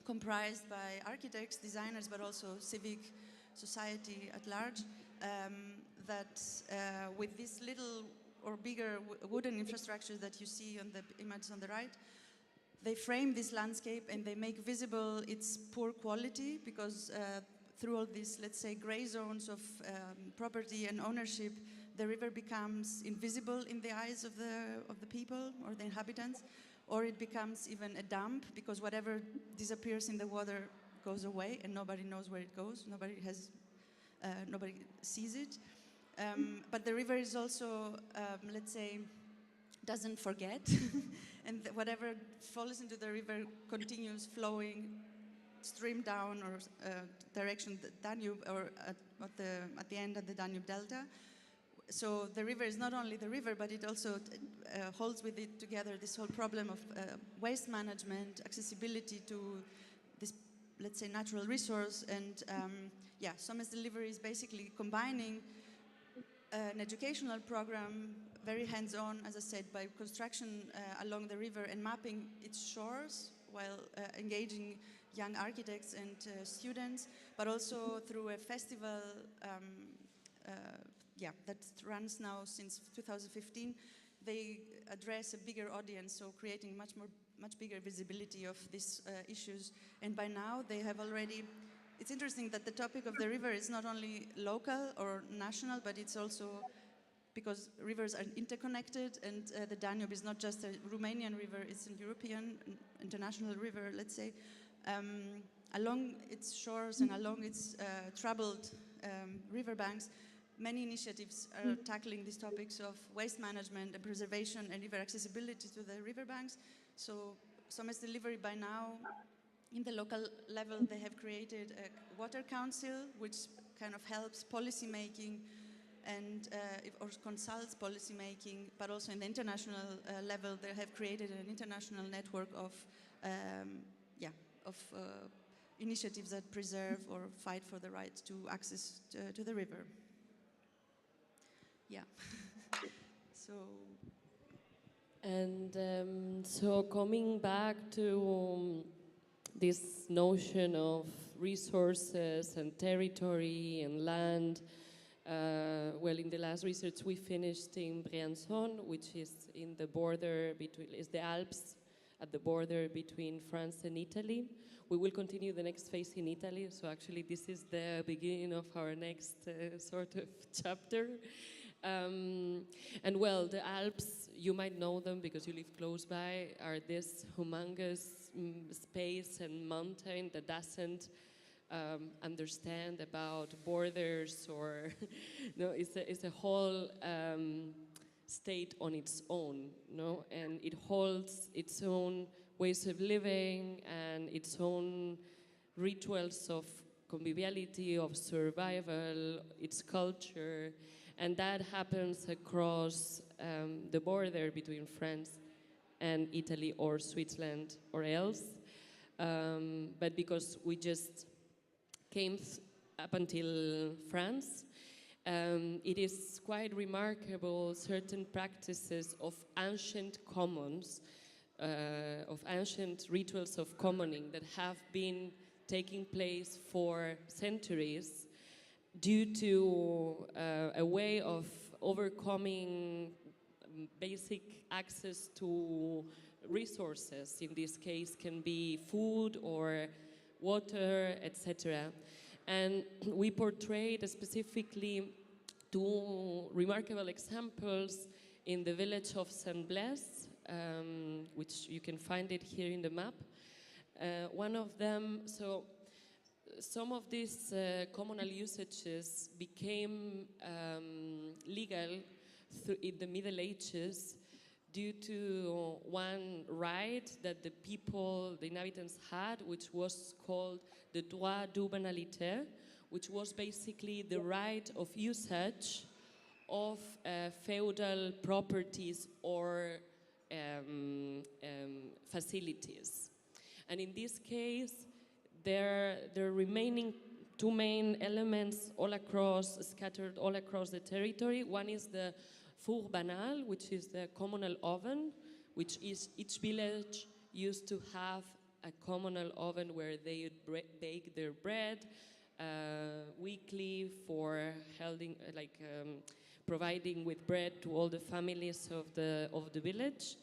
comprised by architects, designers, but also civic society at large, that with these little or bigger wooden infrastructures that you see on the image on the right, they frame this landscape and they make visible its poor quality, because through all these, let's say, gray zones of property and ownership, the river becomes invisible in the eyes of the people or the inhabitants, or it becomes even a dump, because whatever disappears in the water goes away and nobody knows where it goes, nobody sees it. But the river is also, let's say, doesn't forget, and whatever falls into the river continues flowing stream down or direction the Danube, or at the end of the Danube Delta. so the river is not only the river, but it also holds with it together this whole problem of waste management, accessibility to this, let's say, natural resource. And yeah, Sommes Delivery is basically combining an educational program, very hands-on, as I said, by construction along the river and mapping its shores while engaging young architects and students, but also through a festival that runs now since 2015. They address a bigger audience, so creating much bigger visibility of these issues. And by now they have already, it's interesting that the topic of the river is not only local or national, but it's also, because rivers are interconnected, and the Danube is not just a Romanian river, it's a European, international river, let's say. Along its shores and along its troubled riverbanks, many initiatives are tackling these topics of waste management and preservation and river accessibility to the riverbanks. So Sommes Delivery by now, in the local level, they have created a water council, which kind of helps policy making and or consults policy making, but also in the international level, they have created an international network of initiatives that preserve or fight for the right to access to the river. Yeah. So. And so coming back to this notion of resources and territory and land, well, in the last research we finished in Briançon, which is in the border between, is the Alps at the border between France and Italy. We will continue the next phase in Italy, so actually this is the beginning of our next sort of chapter. And well, the Alps, you might know them because you live close by, are this humongous space and mountain that doesn't understand about borders or, no, it's a whole state on its own, no? And it holds its own ways of living and its own rituals of conviviality, of survival, its culture. And that happens across the border between France and Italy or Switzerland or else. But because we just came up until France, it is quite remarkable certain practices of ancient commons, of ancient rituals of commoning that have been taking place for centuries due to a way of overcoming basic access to resources. In this case can be food or water, etc. And we portrayed specifically two remarkable examples in the village of Saint Blaise, which you can find it here in the map. One of them, so some of these communal usages became legal in the Middle Ages due to one right that the people, the inhabitants had, which was called the droit d'urbanalité, which was basically the right of usage of feudal properties or facilities. And in this case, there are remaining two main elements all across, scattered all across the territory. One is the four banal, which is the communal oven, which is each village used to have a communal oven where they would bake their bread weekly for holding, providing with bread to all the families of the village.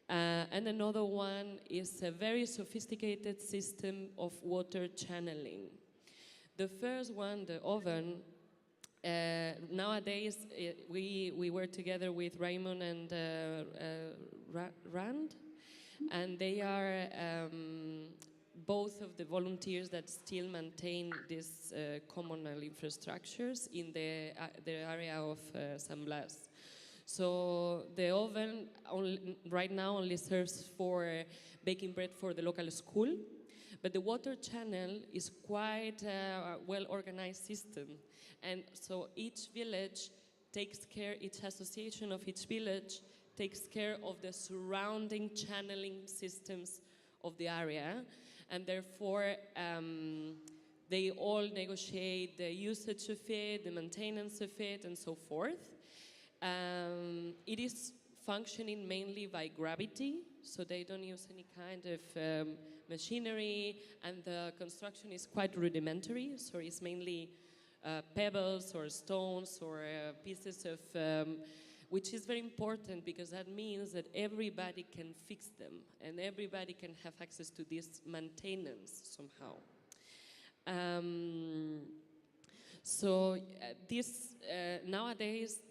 And another one is a very sophisticated system of water channeling. The first one, the oven, nowadays we were together with Raymond and Rand, and they are both of the volunteers that still maintain these communal infrastructures in the area of San Blas. So the oven right now only serves for baking bread for the local school, but the water channel is quite a well-organized system. And so each village takes care, each association of each village takes care of the surrounding channeling systems of the area, and therefore they all negotiate the usage of it, the maintenance of it, and so forth. It is functioning mainly by gravity, so they don't use any kind of machinery, and the construction is quite rudimentary, so it's mainly pebbles or stones or pieces of, which is very important because that means that everybody can fix them and everybody can have access to this maintenance somehow. This nowadays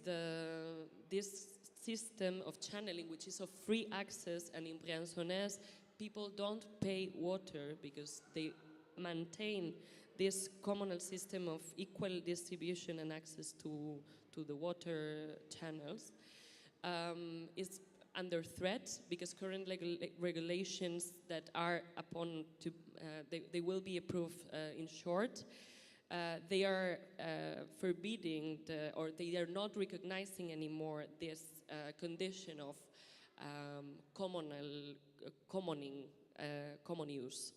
this system of channeling, which is of free access, and in Briançonnais, people don't pay water because they maintain this communal system of equal distribution and access to the water channels, is under threat because current regulations that are upon to, they will be approved in short. They are forbidding or they are not recognizing anymore this condition of common use.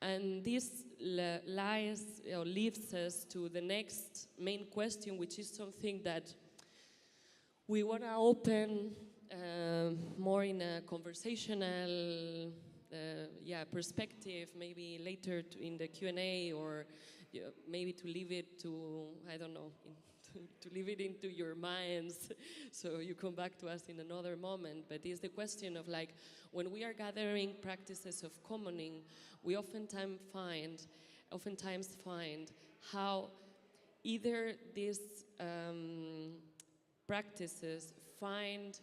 And this leads us to the next main question, which is something that we want to open more in a conversational perspective, maybe later in the Q&A, or maybe to leave it to, I don't know, to leave it into your minds so you come back to us in another moment. But it's the question of, like, when we are gathering practices of commoning, we oftentimes find how either these practices find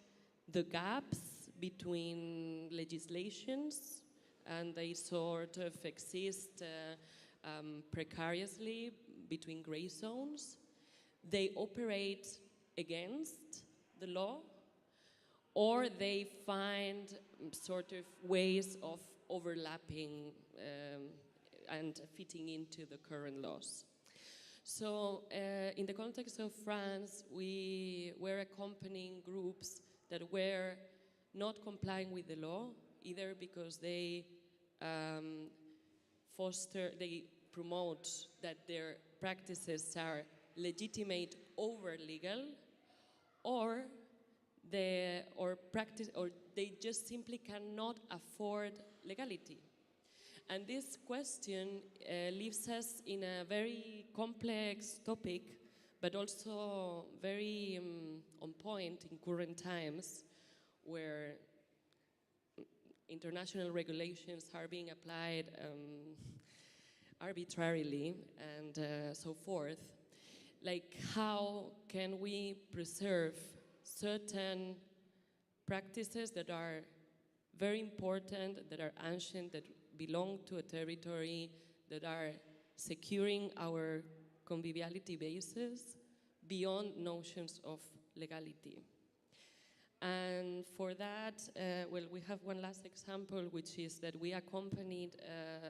the gaps between legislations, and they sort of exist precariously between gray zones. They operate against the law, or they find sort of ways of overlapping and fitting into the current laws. So in the context of France, we were accompanying groups that were not complying with the law, either because they promote that their practices are legitimate over legal, or they just simply cannot afford legality. And this question leaves us in a very complex topic, but also very on point in current times, where international regulations are being applied arbitrarily and so forth. Like, how can we preserve certain practices that are very important, that are ancient, that belong to a territory, that are securing our conviviality bases beyond notions of legality? And for that, we have one last example, which is that we accompanied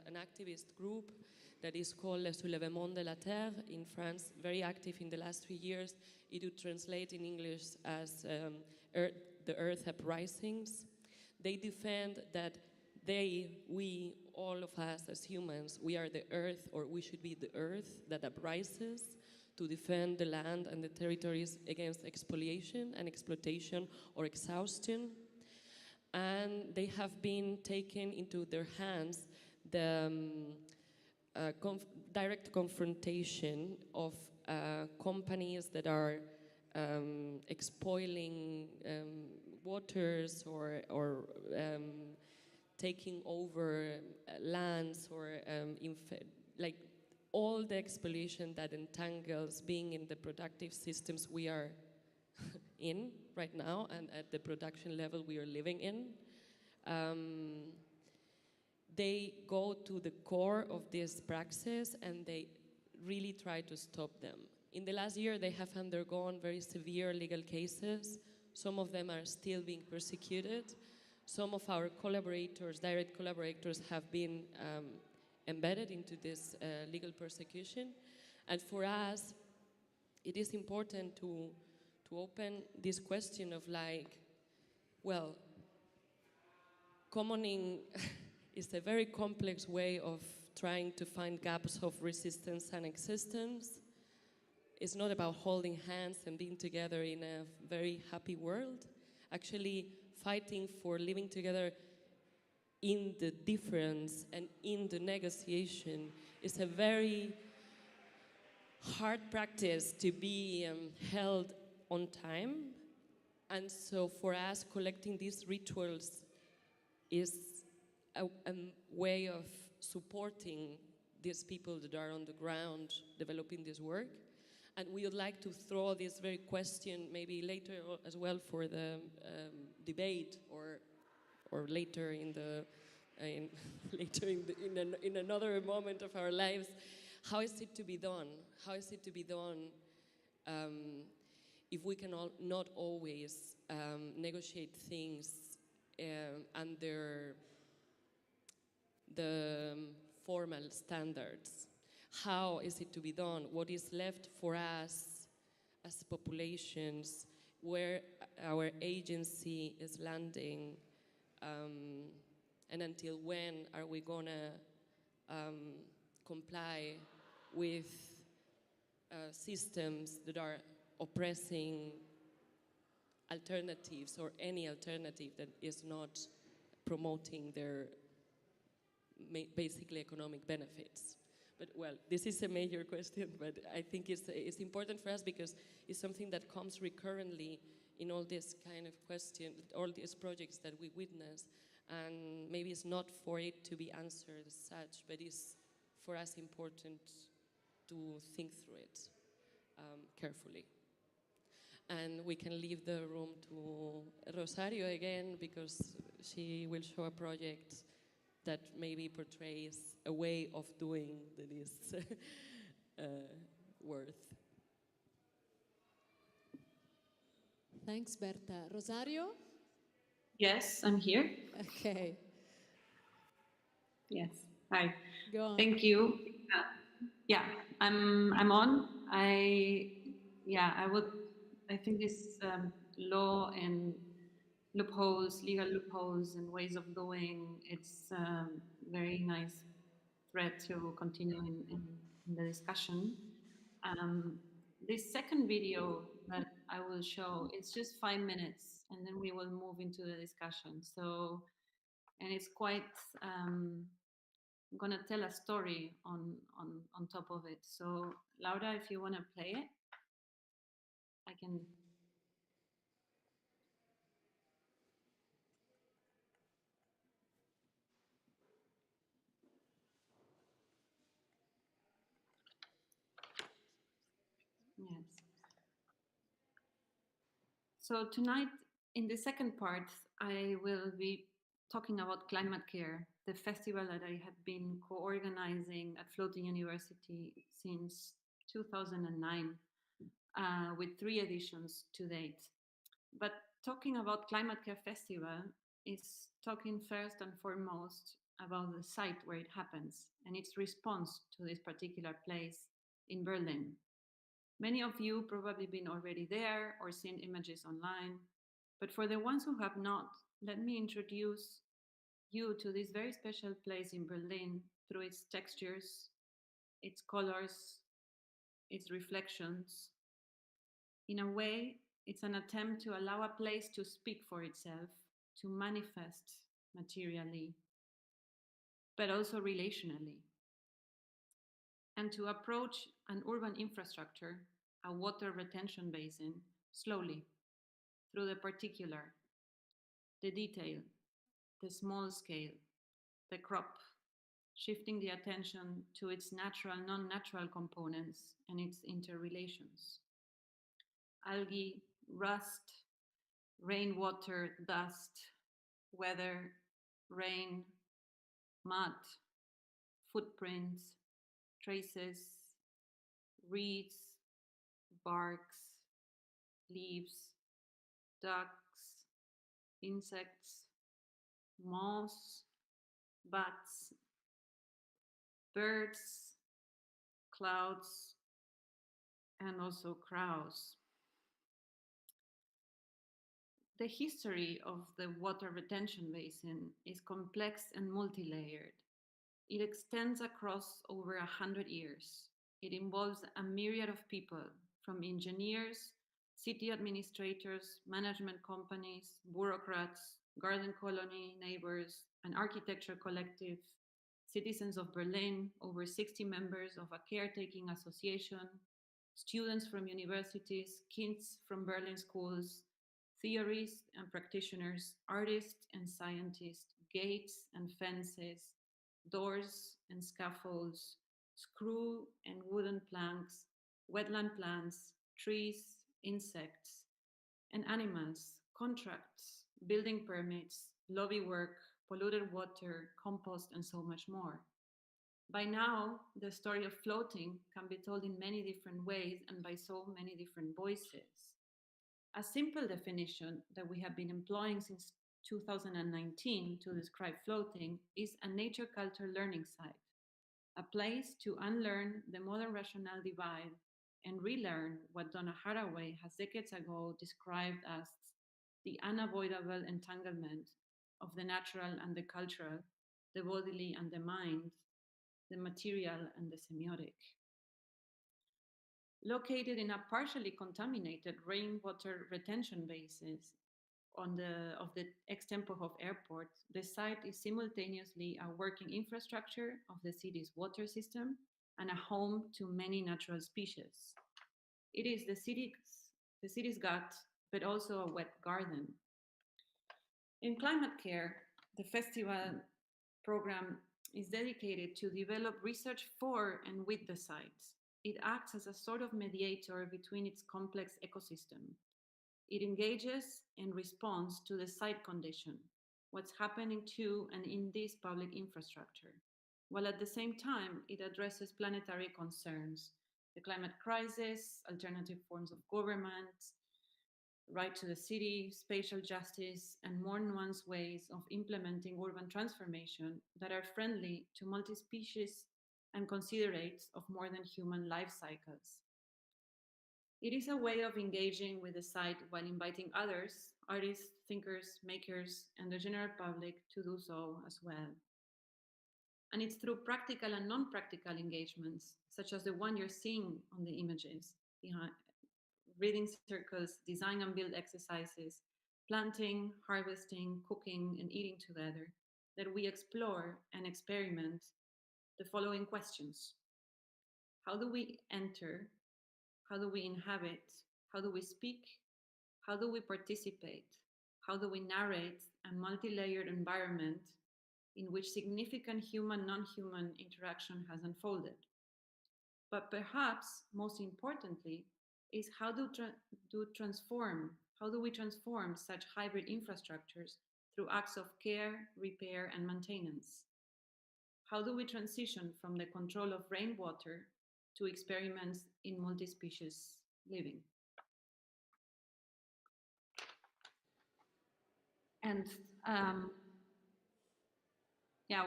an activist group that is called Le Soulèvement de la Terre in France, very active in the last 3 years. It would translate in English as the Earth Uprisings. They defend that we, all of us as humans, we are the Earth, or we should be the Earth that uprises to defend the land and the territories against expoliation and exploitation or exhaustion. And they have been taking into their hands the direct confrontation of companies that are expoling waters or taking over lands, or like all the expoliation that entangles being in the productive systems we are in right now, and at the production level we are living in. They go to the core of this praxis and they really try to stop them. In the last year, they have undergone very severe legal cases. Some of them are still being persecuted. Some of our collaborators, direct collaborators, have been embedded into this legal persecution. And for us, it is important to open this question of like, well, commoning is a very complex way of trying to find gaps of resistance and existence. It's not about holding hands and being together in a very happy world. Actually, fighting for living together in the difference and in the negotiation is a very hard practice to be held on time. And so for us, collecting these rituals is a way of supporting these people that are on the ground developing this work. And we would like to throw this very question maybe later as well for the debate or later in the in another moment of our lives. How is it to be done? How is it to be done if we can not always negotiate things under the formal standards? How is it to be done? What is left for us as populations, where our agency is landing, and until when are we gonna comply with systems that are oppressing alternatives or any alternative that is not promoting their basically economic benefits. But well, this is a major question, but I think it's important for us because it's something that comes recurrently in all this kind of question, all these projects that we witness, and maybe it's not for it to be answered as such, but it's for us important to think through it carefully. And we can leave the room to Rosario again because she will show a project that maybe portrays a way of doing that is worth. Thanks, Berta. Rosario? Yes, I'm here. Okay. Yes. Hi. Go on. Thank you. Yeah, I'm on. I think this law and loopholes, legal loopholes and ways of doing, it's very nice thread to continue in the discussion. This second video that I will show, it's just 5 minutes and then we will move into the discussion. So, and it's quite, I'm gonna tell a story on top of it. So Laura, if you wanna play it, I can. Yes. So tonight, in the second part, I will be talking about climate care, the festival that I have been co-organizing at Floating University since 2009, with 3 editions to date. But talking about Climate Care Festival is talking first and foremost about the site where it happens and its response to this particular place in Berlin. Many of you probably been already there or seen images online, but for the ones who have not, let me introduce you to this very special place in Berlin through its textures, its colors, its reflections. In a way, it's an attempt to allow a place to speak for itself, to manifest materially, but also relationally, and to approach an urban infrastructure, a water retention basin, slowly, through the particular, the detail, the small scale, the crop, shifting the attention to its natural, non-natural components and its interrelations. Algae, rust, rainwater, dust, weather, rain, mud, footprints, traces, reeds, barks, leaves, ducks, insects, moths, bats, birds, clouds, and also crows. The history of the water retention basin is complex and multi-layered. It extends across over 100 years. It involves a myriad of people, from engineers, city administrators, management companies, bureaucrats, garden colony neighbors, an architecture collective, citizens of Berlin, over 60 members of a caretaking association, students from universities, kids from Berlin schools, theorists and practitioners, artists and scientists, gates and fences, doors and scaffolds, screw and wooden planks, wetland plants, trees, insects, and animals, contracts, building permits, lobby work, polluted water, compost, and so much more. By now, the story of floating can be told in many different ways and by so many different voices. A simple definition that we have been employing since 2019 to describe floating is a nature culture learning site, a place to unlearn the modern rationale divide and relearn what Donna Haraway has decades ago described as the unavoidable entanglement of the natural and the cultural, the bodily and the mind, the material and the semiotic. Located in a partially contaminated rainwater retention basin of the ex-Tempelhof airport, the site is simultaneously a working infrastructure of the city's water system and a home to many natural species. It is the city's gut, but also a wet garden. In climate care, the festival program is dedicated to develop research for and with the sites. It acts as a sort of mediator between its complex ecosystem. It engages and responds to the site condition, what's happening to and in this public infrastructure, while at the same time it addresses planetary concerns, the climate crisis, alternative forms of government, right to the city, spatial justice, and more nuanced ways of implementing urban transformation that are friendly to multi-species and considerate of more than human life cycles. It is a way of engaging with the site while inviting others, artists, thinkers, makers, and the general public to do so as well. And it's through practical and non-practical engagements, such as the one you're seeing on the images, behind reading circles, design and build exercises, planting, harvesting, cooking, and eating together, that we explore and experiment the following questions. How do we enter? How do we inhabit? How do we speak? How do we participate? How do we narrate a multi-layered environment in which significant human-non-human interaction has unfolded? But perhaps most importantly is how do we transform such hybrid infrastructures through acts of care, repair, and maintenance? How do we transition from the control of rainwater to experiments in multi-species living? And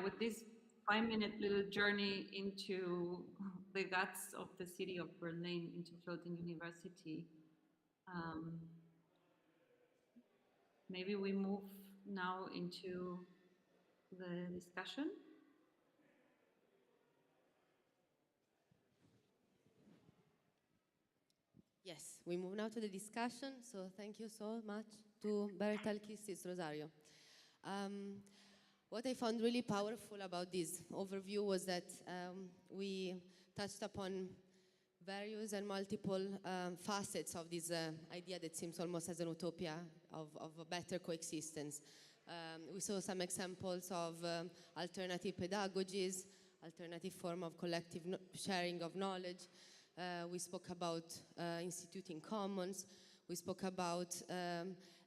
with this 5-minute little journey into the guts of the city of Berlin, into Floating University, maybe we move now into the discussion. Yes, we move now to the discussion. So thank you so much to Berta, Alkistis, Rosario. What I found really powerful about this overview was that we touched upon various and multiple facets of this idea that seems almost as an utopia of a better coexistence. We saw some examples of alternative pedagogies, alternative form of collective sharing of knowledge. We spoke about instituting commons. We spoke about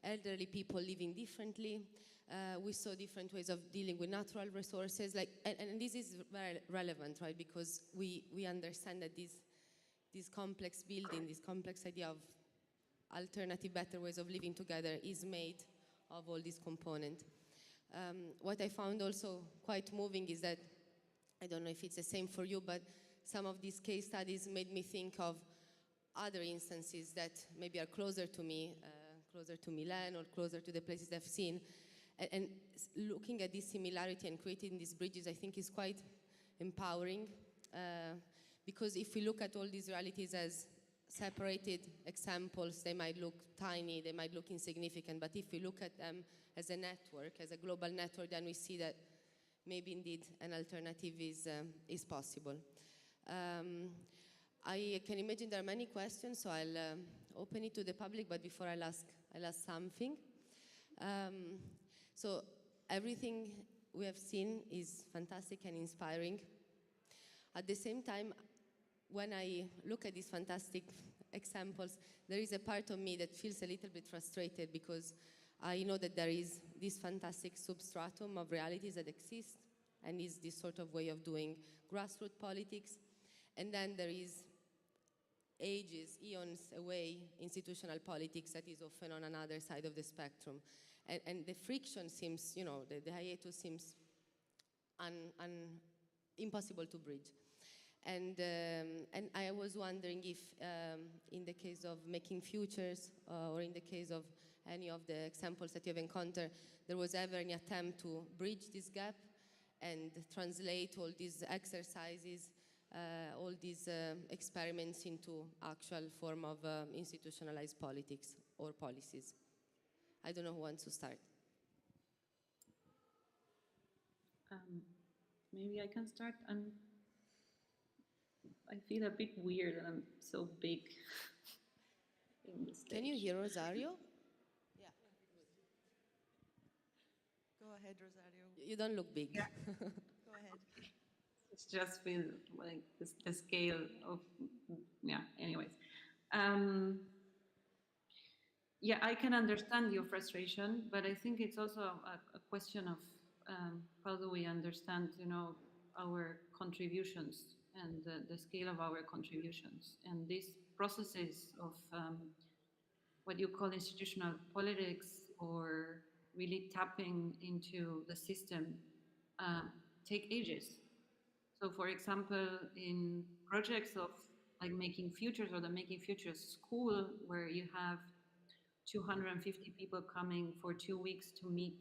elderly people living differently. We saw different ways of dealing with natural resources. And this is very relevant, right? Because we understand that this complex building, this complex idea of alternative, better ways of living together is made of all these components. What I found also quite moving is that, I don't know if it's the same for you, but some of these case studies made me think of other instances that maybe are closer to me, closer to Milan or closer to the places I've seen. And looking at this similarity and creating these bridges, I think is quite empowering. Because if we look at all these realities as separated examples, they might look tiny, they might look insignificant, but if we look at them as a network, as a global network, then we see that maybe indeed an alternative is possible. I can imagine there are many questions, so I'll open it to the public, but before I'll ask something. So everything we have seen is fantastic and inspiring. At the same time, when I look at these fantastic examples, there is a part of me that feels a little bit frustrated because I know that there is this fantastic substratum of realities that exist and is this sort of way of doing grassroots politics. And then there is ages, eons away institutional politics that is often on another side of the spectrum. And the friction seems, you know, the hiatus seems impossible to bridge. And I was wondering if in the case of making futures or in the case of any of the examples that you have encountered, there was ever any attempt to bridge this gap and translate all these exercises, all these experiments into actual form of institutionalized politics or policies. I don't know who wants to start. Maybe I can start. I feel a bit weird that I'm so big in the stage. Can you hear Rosario? Yeah. Go ahead, Rosario. You don't look big. Yeah. Go ahead. It just feels like the scale of, yeah, anyways. Yeah, I can understand your frustration, but I think it's also a question of how do we understand, you know, our contributions and the scale of our contributions. And these processes of what you call institutional politics or really tapping into the system take ages. So for example, in projects of like Making Futures or the Making Futures School, where you have 250 people coming for 2 weeks to meet,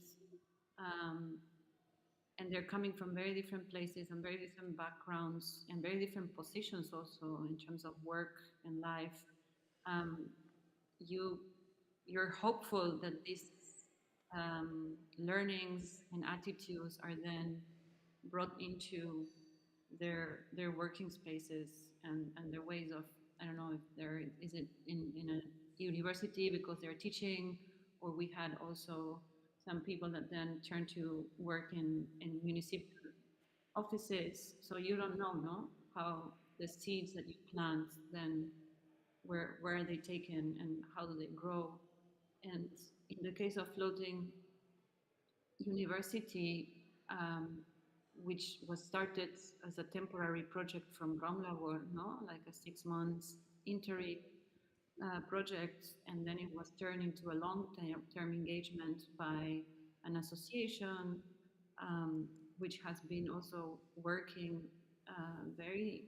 and they're coming from very different places and very different backgrounds and very different positions also in terms of work and life. You're hopeful that these learnings and attitudes are then brought into their working spaces and their ways of, I don't know if there is it in a university because they're teaching, or we had also some people that then turn to work in municipal offices. So you don't know, no? How the seeds that you plant, then where are they taken and how do they grow? And in the case of Floating University, which was started as a temporary project from Raumlabor, no? Like a 6 months interim project, and then it was turned into a long-term engagement by an association, which has been also working very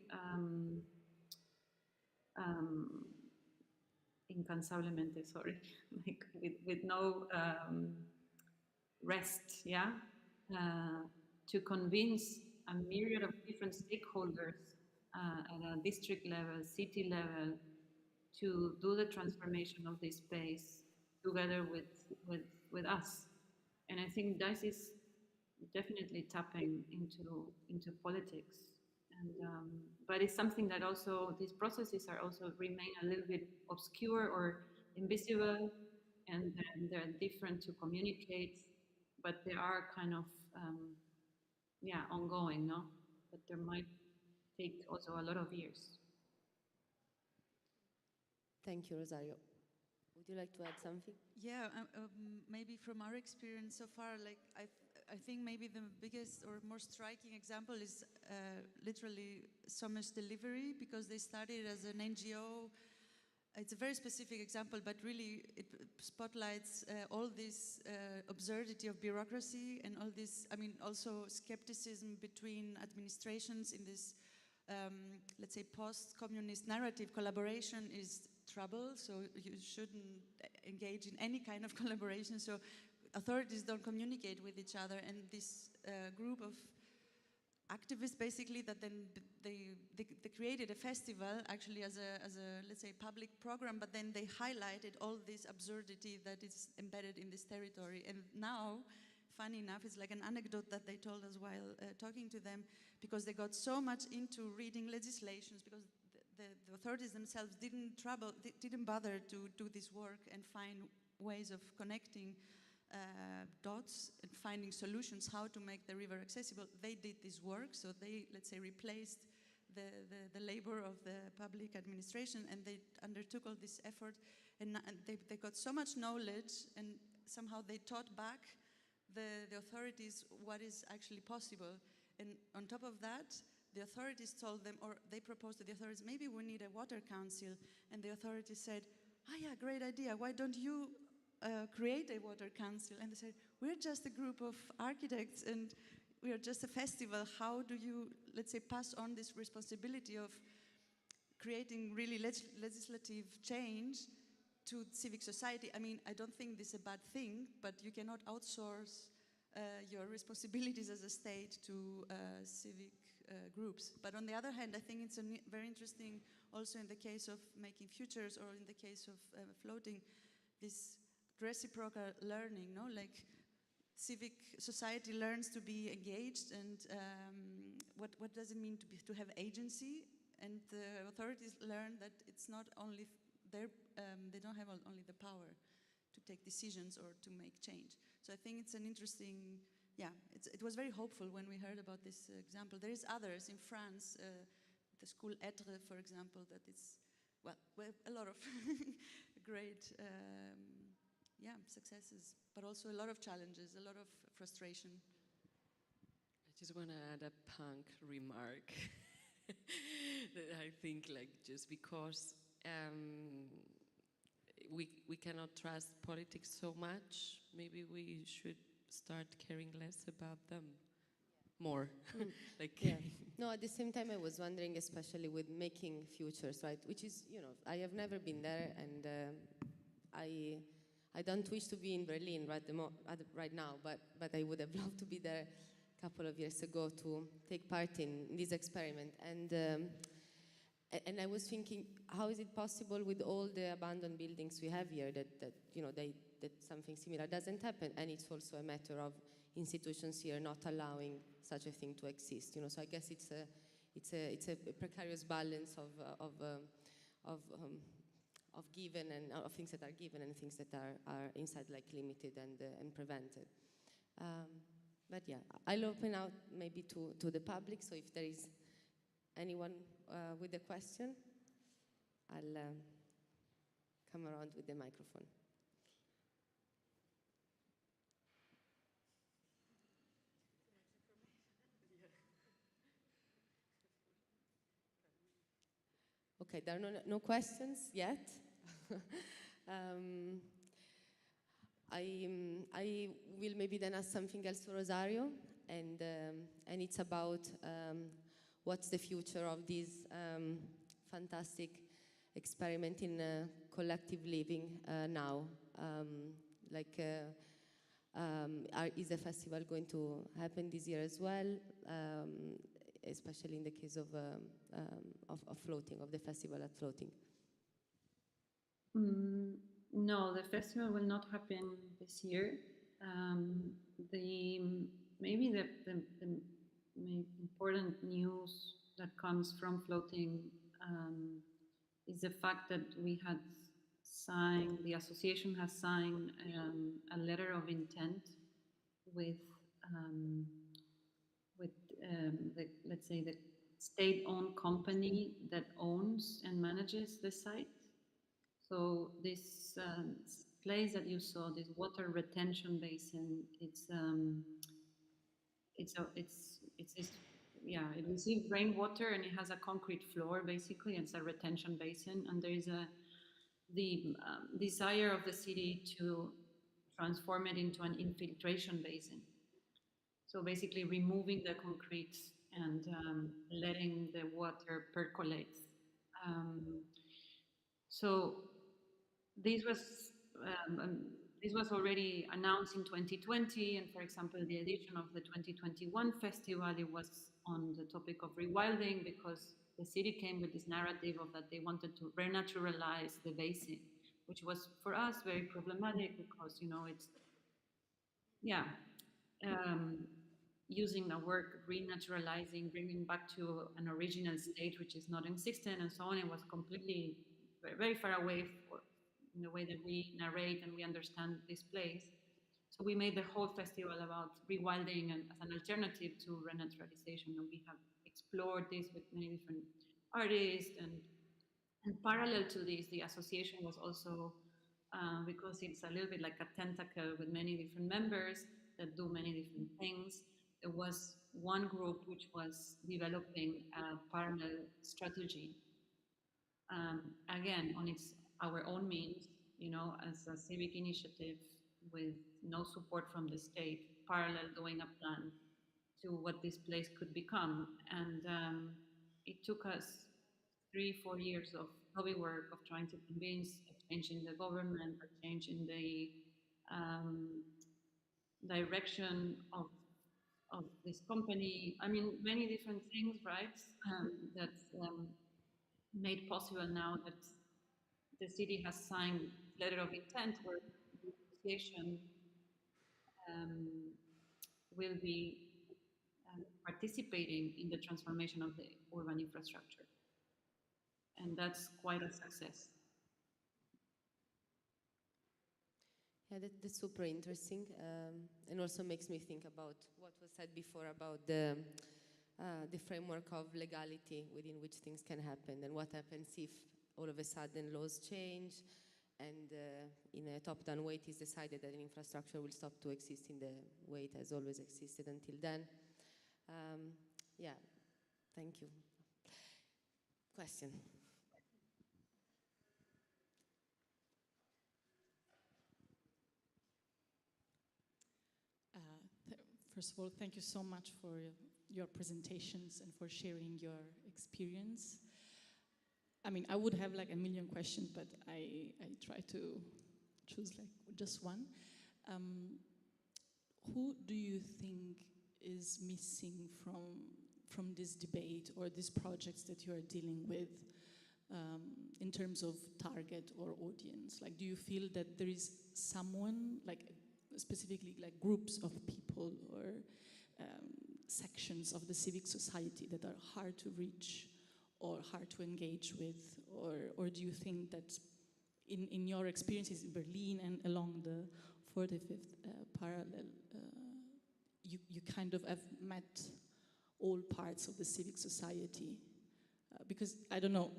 incansablemente, sorry, like with no rest, yeah, to convince a myriad of different stakeholders at a district level, city level, to do the transformation of this space together with us. And I think that is definitely tapping into politics. And but it's something that also these processes are also remain a little bit obscure or invisible, and they're different to communicate, but they are kind of yeah, ongoing, no? But there might take also a lot of years. Thank you, Rosario. Would you like to add something? Yeah, maybe from our experience so far, like I think maybe the biggest or most striking example is literally Summer's Delivery, because they started as an NGO. It's a very specific example, but really it spotlights all this absurdity of bureaucracy and all this, I mean, also skepticism between administrations in this, let's say, post-communist narrative. Collaboration is trouble, so you shouldn't engage in any kind of collaboration. So authorities don't communicate with each other, and this group of activists basically that then they created a festival actually as a let's say public program, but then they highlighted all this absurdity that is embedded in this territory. And now, funny enough, it's like an anecdote that they told us while talking to them, because they got so much into reading legislations, because the authorities themselves didn't bother to do this work and find ways of connecting dots and finding solutions how to make the river accessible. They did this work, so they, let's say, replaced the labor of the public administration, and they undertook all this effort, and they got so much knowledge, and somehow they taught back the authorities what is actually possible. And on top of that, the authorities told them, or they proposed to the authorities, maybe we need a water council, and the authorities said, oh yeah, great idea, why don't you create a water council? And they said, we're just a group of architects and we are just a festival. How do you, let's say, pass on this responsibility of creating really legislative change to civic society? I mean, I don't think this is a bad thing, but you cannot outsource your responsibilities as a state to civic groups. But on the other hand, I think it's very interesting also in the case of making futures, or in the case of floating, this reciprocal learning, no? Like civic society learns to be engaged, and what does it mean to have agency? And the authorities learn that it's not only they don't have only the power to take decisions or to make change. So I think it's an interesting, yeah, it was very hopeful when we heard about this example. There is others in France, the school Etre, for example, that is, well a lot of great yeah, successes, but also a lot of challenges, a lot of frustration. I just want to add a punk remark that I think, like, just because we cannot trust politics so much, maybe we should start caring less about them more. Like, yeah. No, at the same time, I was wondering, especially with making futures, right? Which is, you know, I have never been there, and I don't wish to be in Berlin right now, but I would have loved to be there a couple of years ago to take part in this experiment. And I was thinking, how is it possible with all the abandoned buildings we have here that you know, that something similar doesn't happen? And it's also a matter of institutions here not allowing such a thing to exist. You know, so I guess it's a precarious balance of given and of things that are given and things that are inside, like limited and prevented. But yeah, I'll open out maybe to the public. So if there is anyone with a question, I'll come around with the microphone. Okay, there are no questions yet. I will maybe then ask something else to Rosario, and it's about what's the future of this fantastic experiment in collective living now. Is the festival going to happen this year as well? Especially in the case of floating, of the festival at floating. No, the festival will not happen this year. Maybe the important news that comes from floating is the fact that we had signed, the association has signed a letter of intent with let's say, the state-owned company that owns and manages the site. So this place that you saw, this water retention basin, it receives rainwater and it has a concrete floor. Basically, it's a retention basin, and there is the desire of the city to transform it into an infiltration basin. So basically removing the concrete and letting the water percolate. So this was already announced in 2020, and for example, the edition of the 2021 festival, it was on the topic of rewilding, because the city came with this narrative of that they wanted to renaturalize the basin, which was for us very problematic, because it's using the word renaturalizing, bringing back to an original state which is not existent, and so on. It was completely very far away in the way that we narrate and we understand this place. So we made the whole festival about rewilding and as an alternative to renaturalization, and we have explored this with many different artists. And parallel to this, the association was also, because it's a little bit like a tentacle with many different members that do many different things, there was one group which was developing a parallel strategy, again, on our own means, as a civic initiative with no support from the state, parallel doing a plan to what this place could become. And it took us 3-4 years of lobby work, of trying to convince, of changing the government, of changing the direction of this company. I mean, many different things, right? That made possible now that the city has signed letter of intent, where the association will be participating in the transformation of the urban infrastructure. And that's quite a success. Yeah, that's super interesting, and also makes me think about what was said before about the framework of legality within which things can happen, and what happens if all of a sudden laws change and in a top-down way it is decided that an infrastructure will stop to exist in the way it has always existed until then. Yeah, thank you. Question? First of all, thank you so much for your presentations and for sharing your experience. I mean, I would have like a million questions, but I try to choose like just one. Who do you think is missing from this debate or these projects that you are dealing with in terms of target or audience? Like, do you feel that there is someone, like specifically like groups of people or sections of the civic society that are hard to reach or hard to engage with? Or do you think that in your experiences in Berlin and along the 45th parallel, you kind of have met all parts of the civic society? Because I don't know,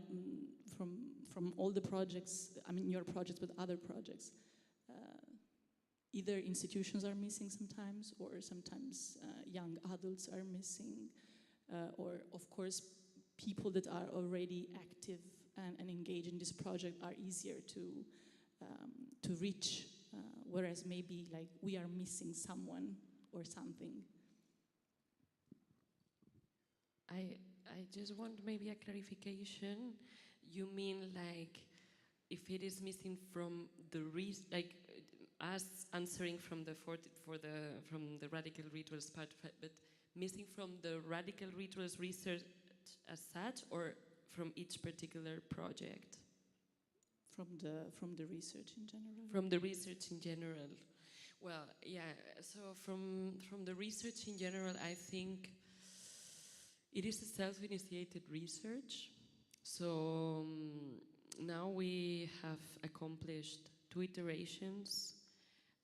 from all the projects, I mean your projects, but other projects, either institutions are missing sometimes, or sometimes young adults are missing, or of course people that are already active and engaged in this project are easier to reach, whereas maybe like we are missing someone or something. I just want maybe a clarification. You mean like if it is missing from the like us answering from the from the radical rituals part, but missing from the radical rituals research as such, or from each particular project? From the research in general. From the research in general. Well, yeah. So from the research in general, I think it is a self-initiated research. So now we have accomplished 2 iterations,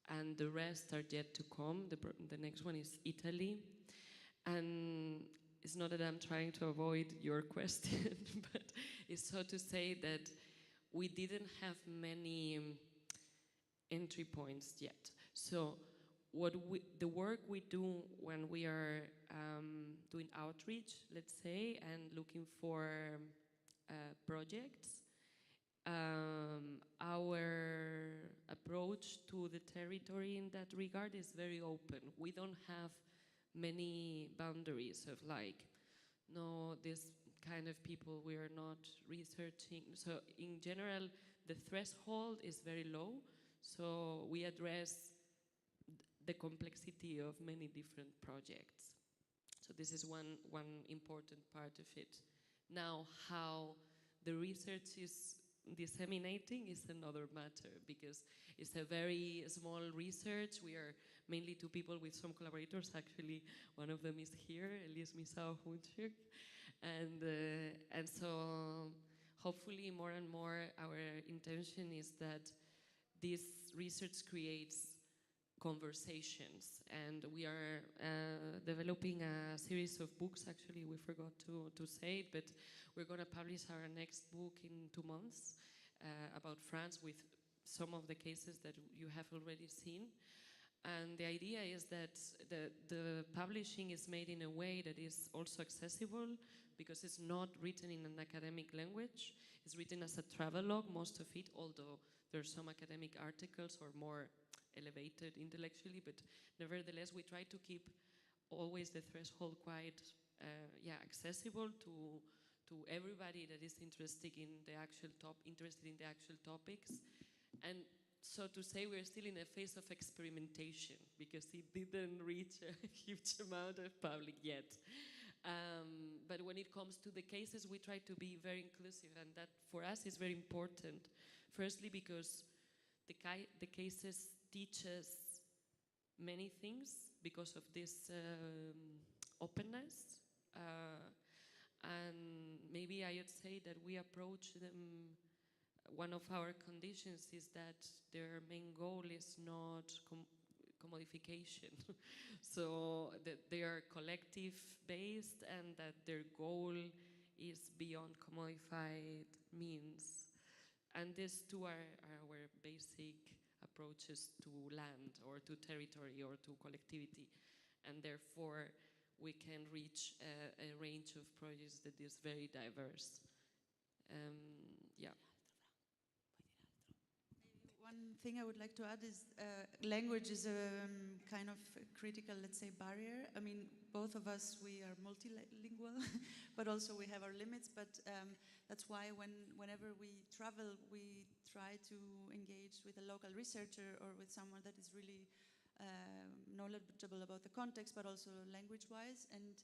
and the rest are yet to come. The next one is Italy. And it's not that I'm trying to avoid your question, but it's so to say that we didn't have many entry points yet. So the work we do when we are doing outreach, let's say, and looking for projects, our approach to the territory in that regard is very open. We don't have many boundaries of like, no, this kind of people we are not researching. So in general, the threshold is very low. So we address the complexity of many different projects. So this is one important part of it. Now, how the research is disseminating is another matter, because it's a very small research. We are mainly two people with some collaborators. Actually, one of them is here, Elias Misao Hunchuk. And so hopefully more and more our intention is that this research creates conversations, and we are developing a series of books. Actually, we forgot to say it, but we're going to publish our next book in 2 months about France, with some of the cases that you have already seen. And the idea is that the publishing is made in a way that is also accessible, because it's not written in an academic language. It's written as a travelogue, most of it, although there are some academic articles or more elevated intellectually, but nevertheless we try to keep always the threshold quite accessible to everybody that is interested in the actual topics. And so to say, we're still in a phase of experimentation, because it didn't reach a huge amount of public yet. But when it comes to the cases, we try to be very inclusive, and that for us is very important. Firstly, because the cases teach us many things because of this openness. And maybe I would say that we approach them, one of our conditions is that their main goal is not commodification. So that they are collective based, and that their goal is beyond commodified means. And these two are our basic approaches to land, or to territory, or to collectivity. And therefore, we can reach a range of projects that is very diverse. Yeah. One thing I would like to add is language is a kind of critical, let's say, barrier. I mean, both of us, we are multilingual, but also we have our limits. But that's why whenever we travel, we try to engage with a local researcher or with someone that is really knowledgeable about the context, but also language-wise. And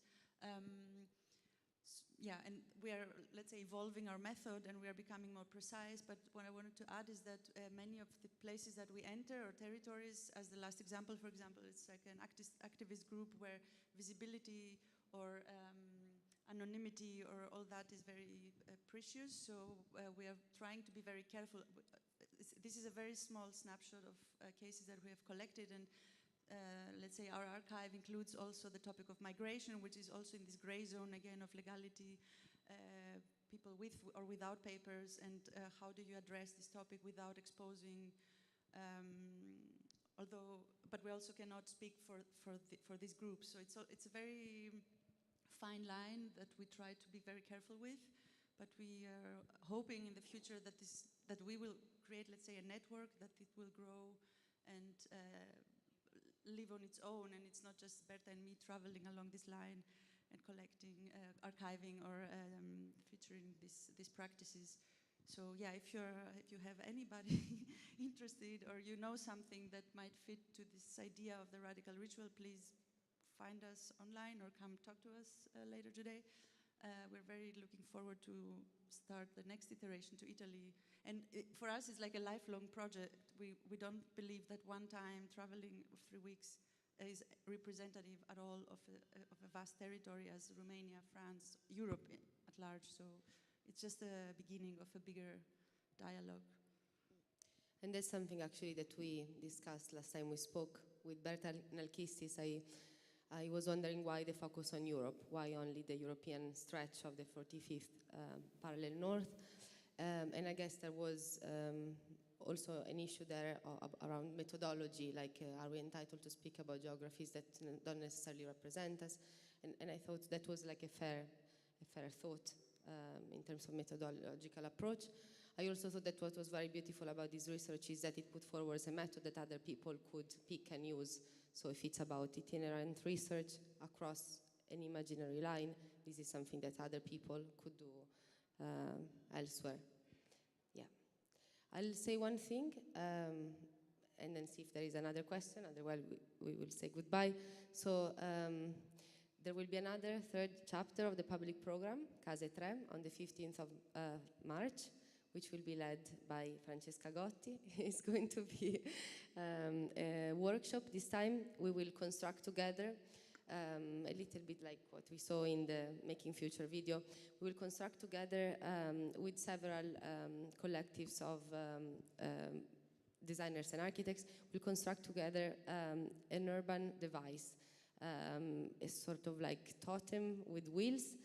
and we are, let's say, evolving our method, and we are becoming more precise. But what I wanted to add is that many of the places that we enter, or territories, as the last example, for example, it's like an activist group where visibility or anonymity or all that is very precious. So we are trying to be very careful. This is a very small snapshot of cases that we have collected, and let's say our archive includes also the topic of migration, which is also in this gray zone again of legality, people with or without papers, and how do you address this topic without exposing, but we also cannot speak for this group. So it's a very fine line that we try to be very careful with, but we are hoping in the future that we will create, let's say, a network, that it will grow and live on its own, and it's not just Berta and me traveling along this line and collecting, archiving, or featuring these practices. So yeah, if you have anybody interested, or you know something that might fit to this idea of the radical ritual, please find us online or come talk to us later today. We're very looking forward to start the next iteration to Italy. And for us, it's like a lifelong project. We don't believe that one time traveling of 3 weeks is representative at all of a vast territory as Romania, France, Europe at large. So it's just the beginning of a bigger dialogue. And that's something actually that we discussed last time we spoke with Berta and Alkistis. I was wondering why the focus on Europe, why only the European stretch of the 45th parallel north. And I guess there was also an issue there around methodology, like are we entitled to speak about geographies that don't necessarily represent us? And I thought that was like a fair thought in terms of methodological approach. I also thought that what was very beautiful about this research is that it put forward a method that other people could pick and use. So if it's about itinerant research across an imaginary line. This is something that other people could do elsewhere. Yeah. I'll say one thing, and then see if there is another question, otherwise we will say goodbye. So there will be another third chapter of the public program, Case 3, on the 15th of March, which will be led by Francesca Gotti. It's going to be a workshop. This time we will construct together, a little bit like what we saw in the Making Future video. We will construct together with several collectives of designers and architects. We'll construct together an urban device, a sort of like totem with wheels,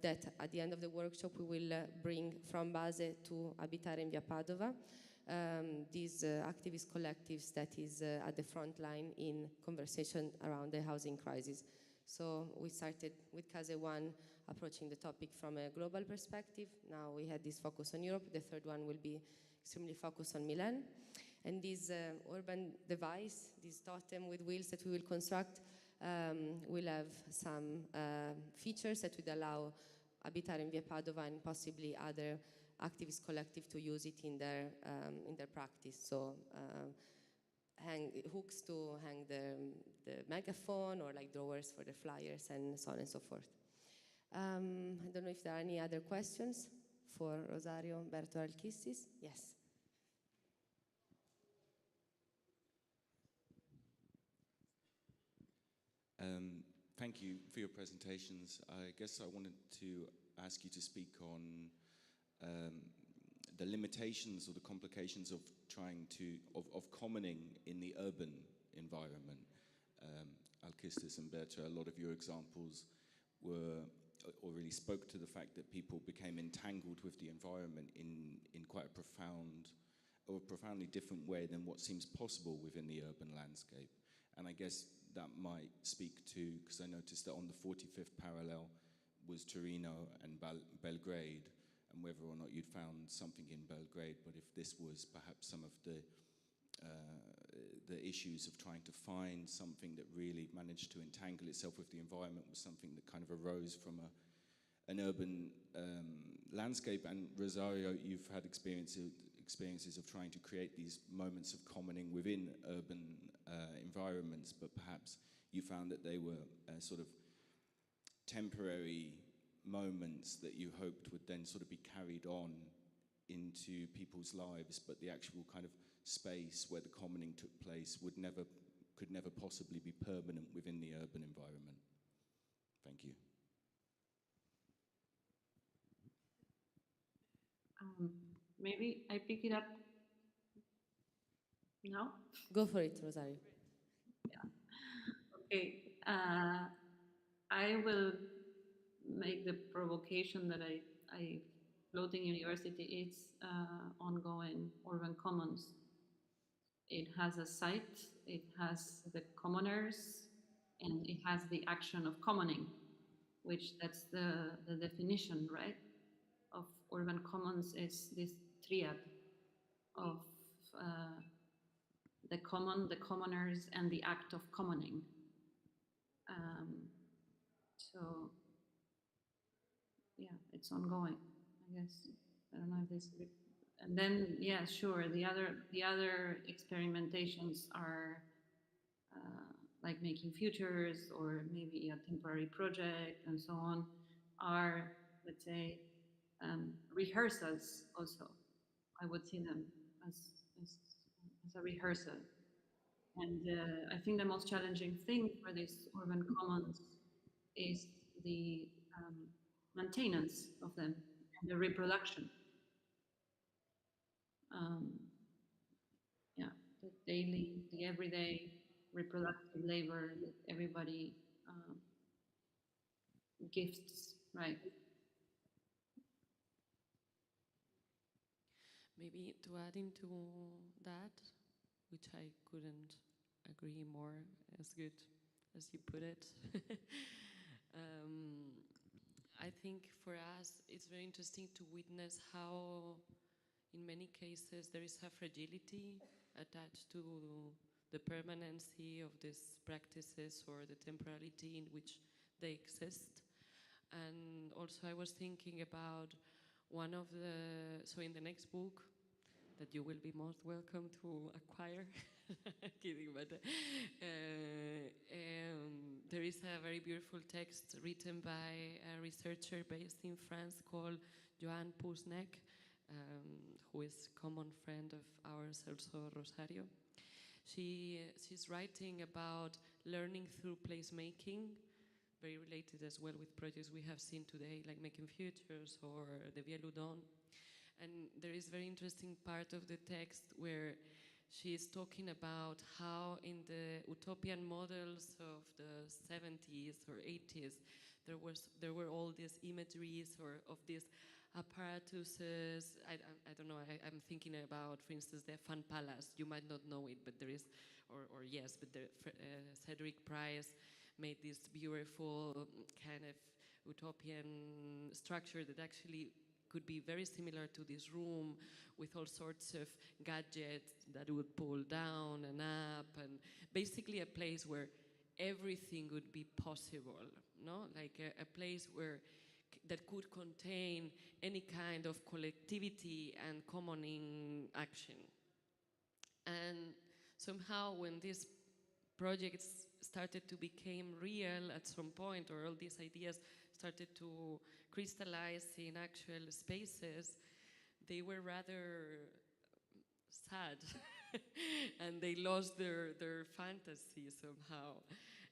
that at the end of the workshop we will bring from Base to Abitare in Via Padova. These activist collectives that is at the front line in conversation around the housing crisis. So we started with Case 1 approaching the topic from a global perspective. Now we had this focus on Europe. The third one will be extremely focused on Milan. And this urban device, this totem with wheels that we will construct, will have some features that would allow Abitare in Via Padova and possibly other activist collective to use it in their practice. So hooks to hang the megaphone, or like drawers for the flyers, and so on and so forth. I don't know if there are any other questions for Rosario, Berta, Alkistis. Yes. Thank you for your presentations. I guess I wanted to ask you to speak on the limitations or the complications of trying to, of commoning in the urban environment. Alkistis and Berta, a lot of your examples were, or really spoke to the fact that people became entangled with the environment in quite a profound, or a profoundly different way than what seems possible within the urban landscape. And I guess that might speak to, because I noticed that on the 45th parallel was Torino and Belgrade, and whether or not you'd found something in Belgrade, but if this was perhaps some of the issues of trying to find something that really managed to entangle itself with the environment was something that kind of arose from an urban landscape. And Rosario, you've had experiences of trying to create these moments of commoning within urban environments, but perhaps you found that they were sort of temporary moments that you hoped would then sort of be carried on into people's lives, but the actual kind of space where the commoning took place could never possibly be permanent within the urban environment. Thank you. Maybe I pick it up now? Go for it, Rosario. Yeah. Okay. I will make the provocation that I floating university is ongoing urban commons. It has a site, it has the commoners, and it has the action of commoning, which that's the definition, right? Of urban commons is this triad of the common, the commoners, and the act of commoning. So yeah, it's ongoing, I guess. I don't know if this, and then yeah, sure. The other experimentations are like making futures, or maybe a temporary project, and so on. Are, let's say, rehearsals also. I would see them as a rehearsal. And I think the most challenging thing for these urban commons is the maintenance of them and the reproduction. Yeah, the daily, the everyday reproductive labor that everybody gifts, right? Maybe to add into that, which I couldn't agree more, as good as you put it. I think for us it's very interesting to witness how in many cases there is a fragility attached to the permanency of these practices, or the temporality in which they exist. And also I was thinking about one of the, so in the next book, that you will be most welcome to acquire. Kidding, but there is a very beautiful text written by a researcher based in France called Joanne Pusnek, who is a common friend of ours, also Rosario. She's writing about learning through placemaking, very related as well with projects we have seen today, like Making Futures or the Via Ludon. And there is a very interesting part of the text where she is talking about how in the utopian models of the 70s or 80s, there were all these imageries or of these apparatuses. I don't know, I'm thinking about, for instance, the Fun Palace. You might not know it, but there is, or yes, but Cedric Price made this beautiful kind of utopian structure that actually could be very similar to this room with all sorts of gadgets that would pull down and up, and basically a place where everything would be possible, no? Like a place where that could contain any kind of collectivity and commoning action. And somehow when these projects started to become real at some point, or all these ideas started to crystallize in actual spaces, they were rather sad and they lost their fantasy somehow.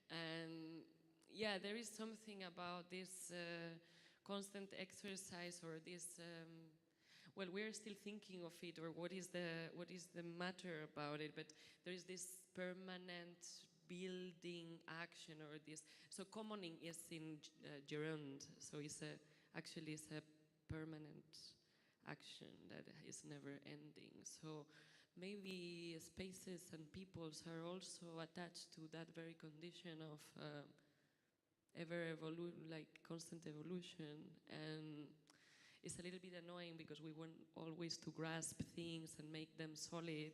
And yeah, there is something about this constant exercise, or this well, we're still thinking of it, or what is the matter about it, but there is this permanent building action, or this, so commoning is in gerund, so it's actually it's a permanent action that is never ending. So maybe spaces and peoples are also attached to that very condition of like constant evolution. And it's a little bit annoying because we want always to grasp things and make them solid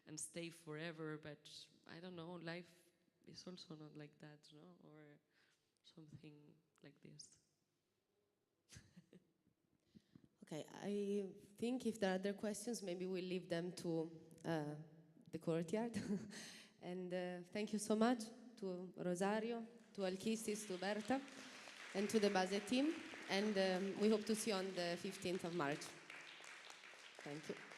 and stay forever, but I don't know, life is also not like that, no? Or something like this. Okay, I think if there are other questions, maybe we'll leave them to the courtyard. And thank you so much to Rosario, to Alkistis, to Berta, and to the Base team. And we hope to see you on the 15th of March. Thank you.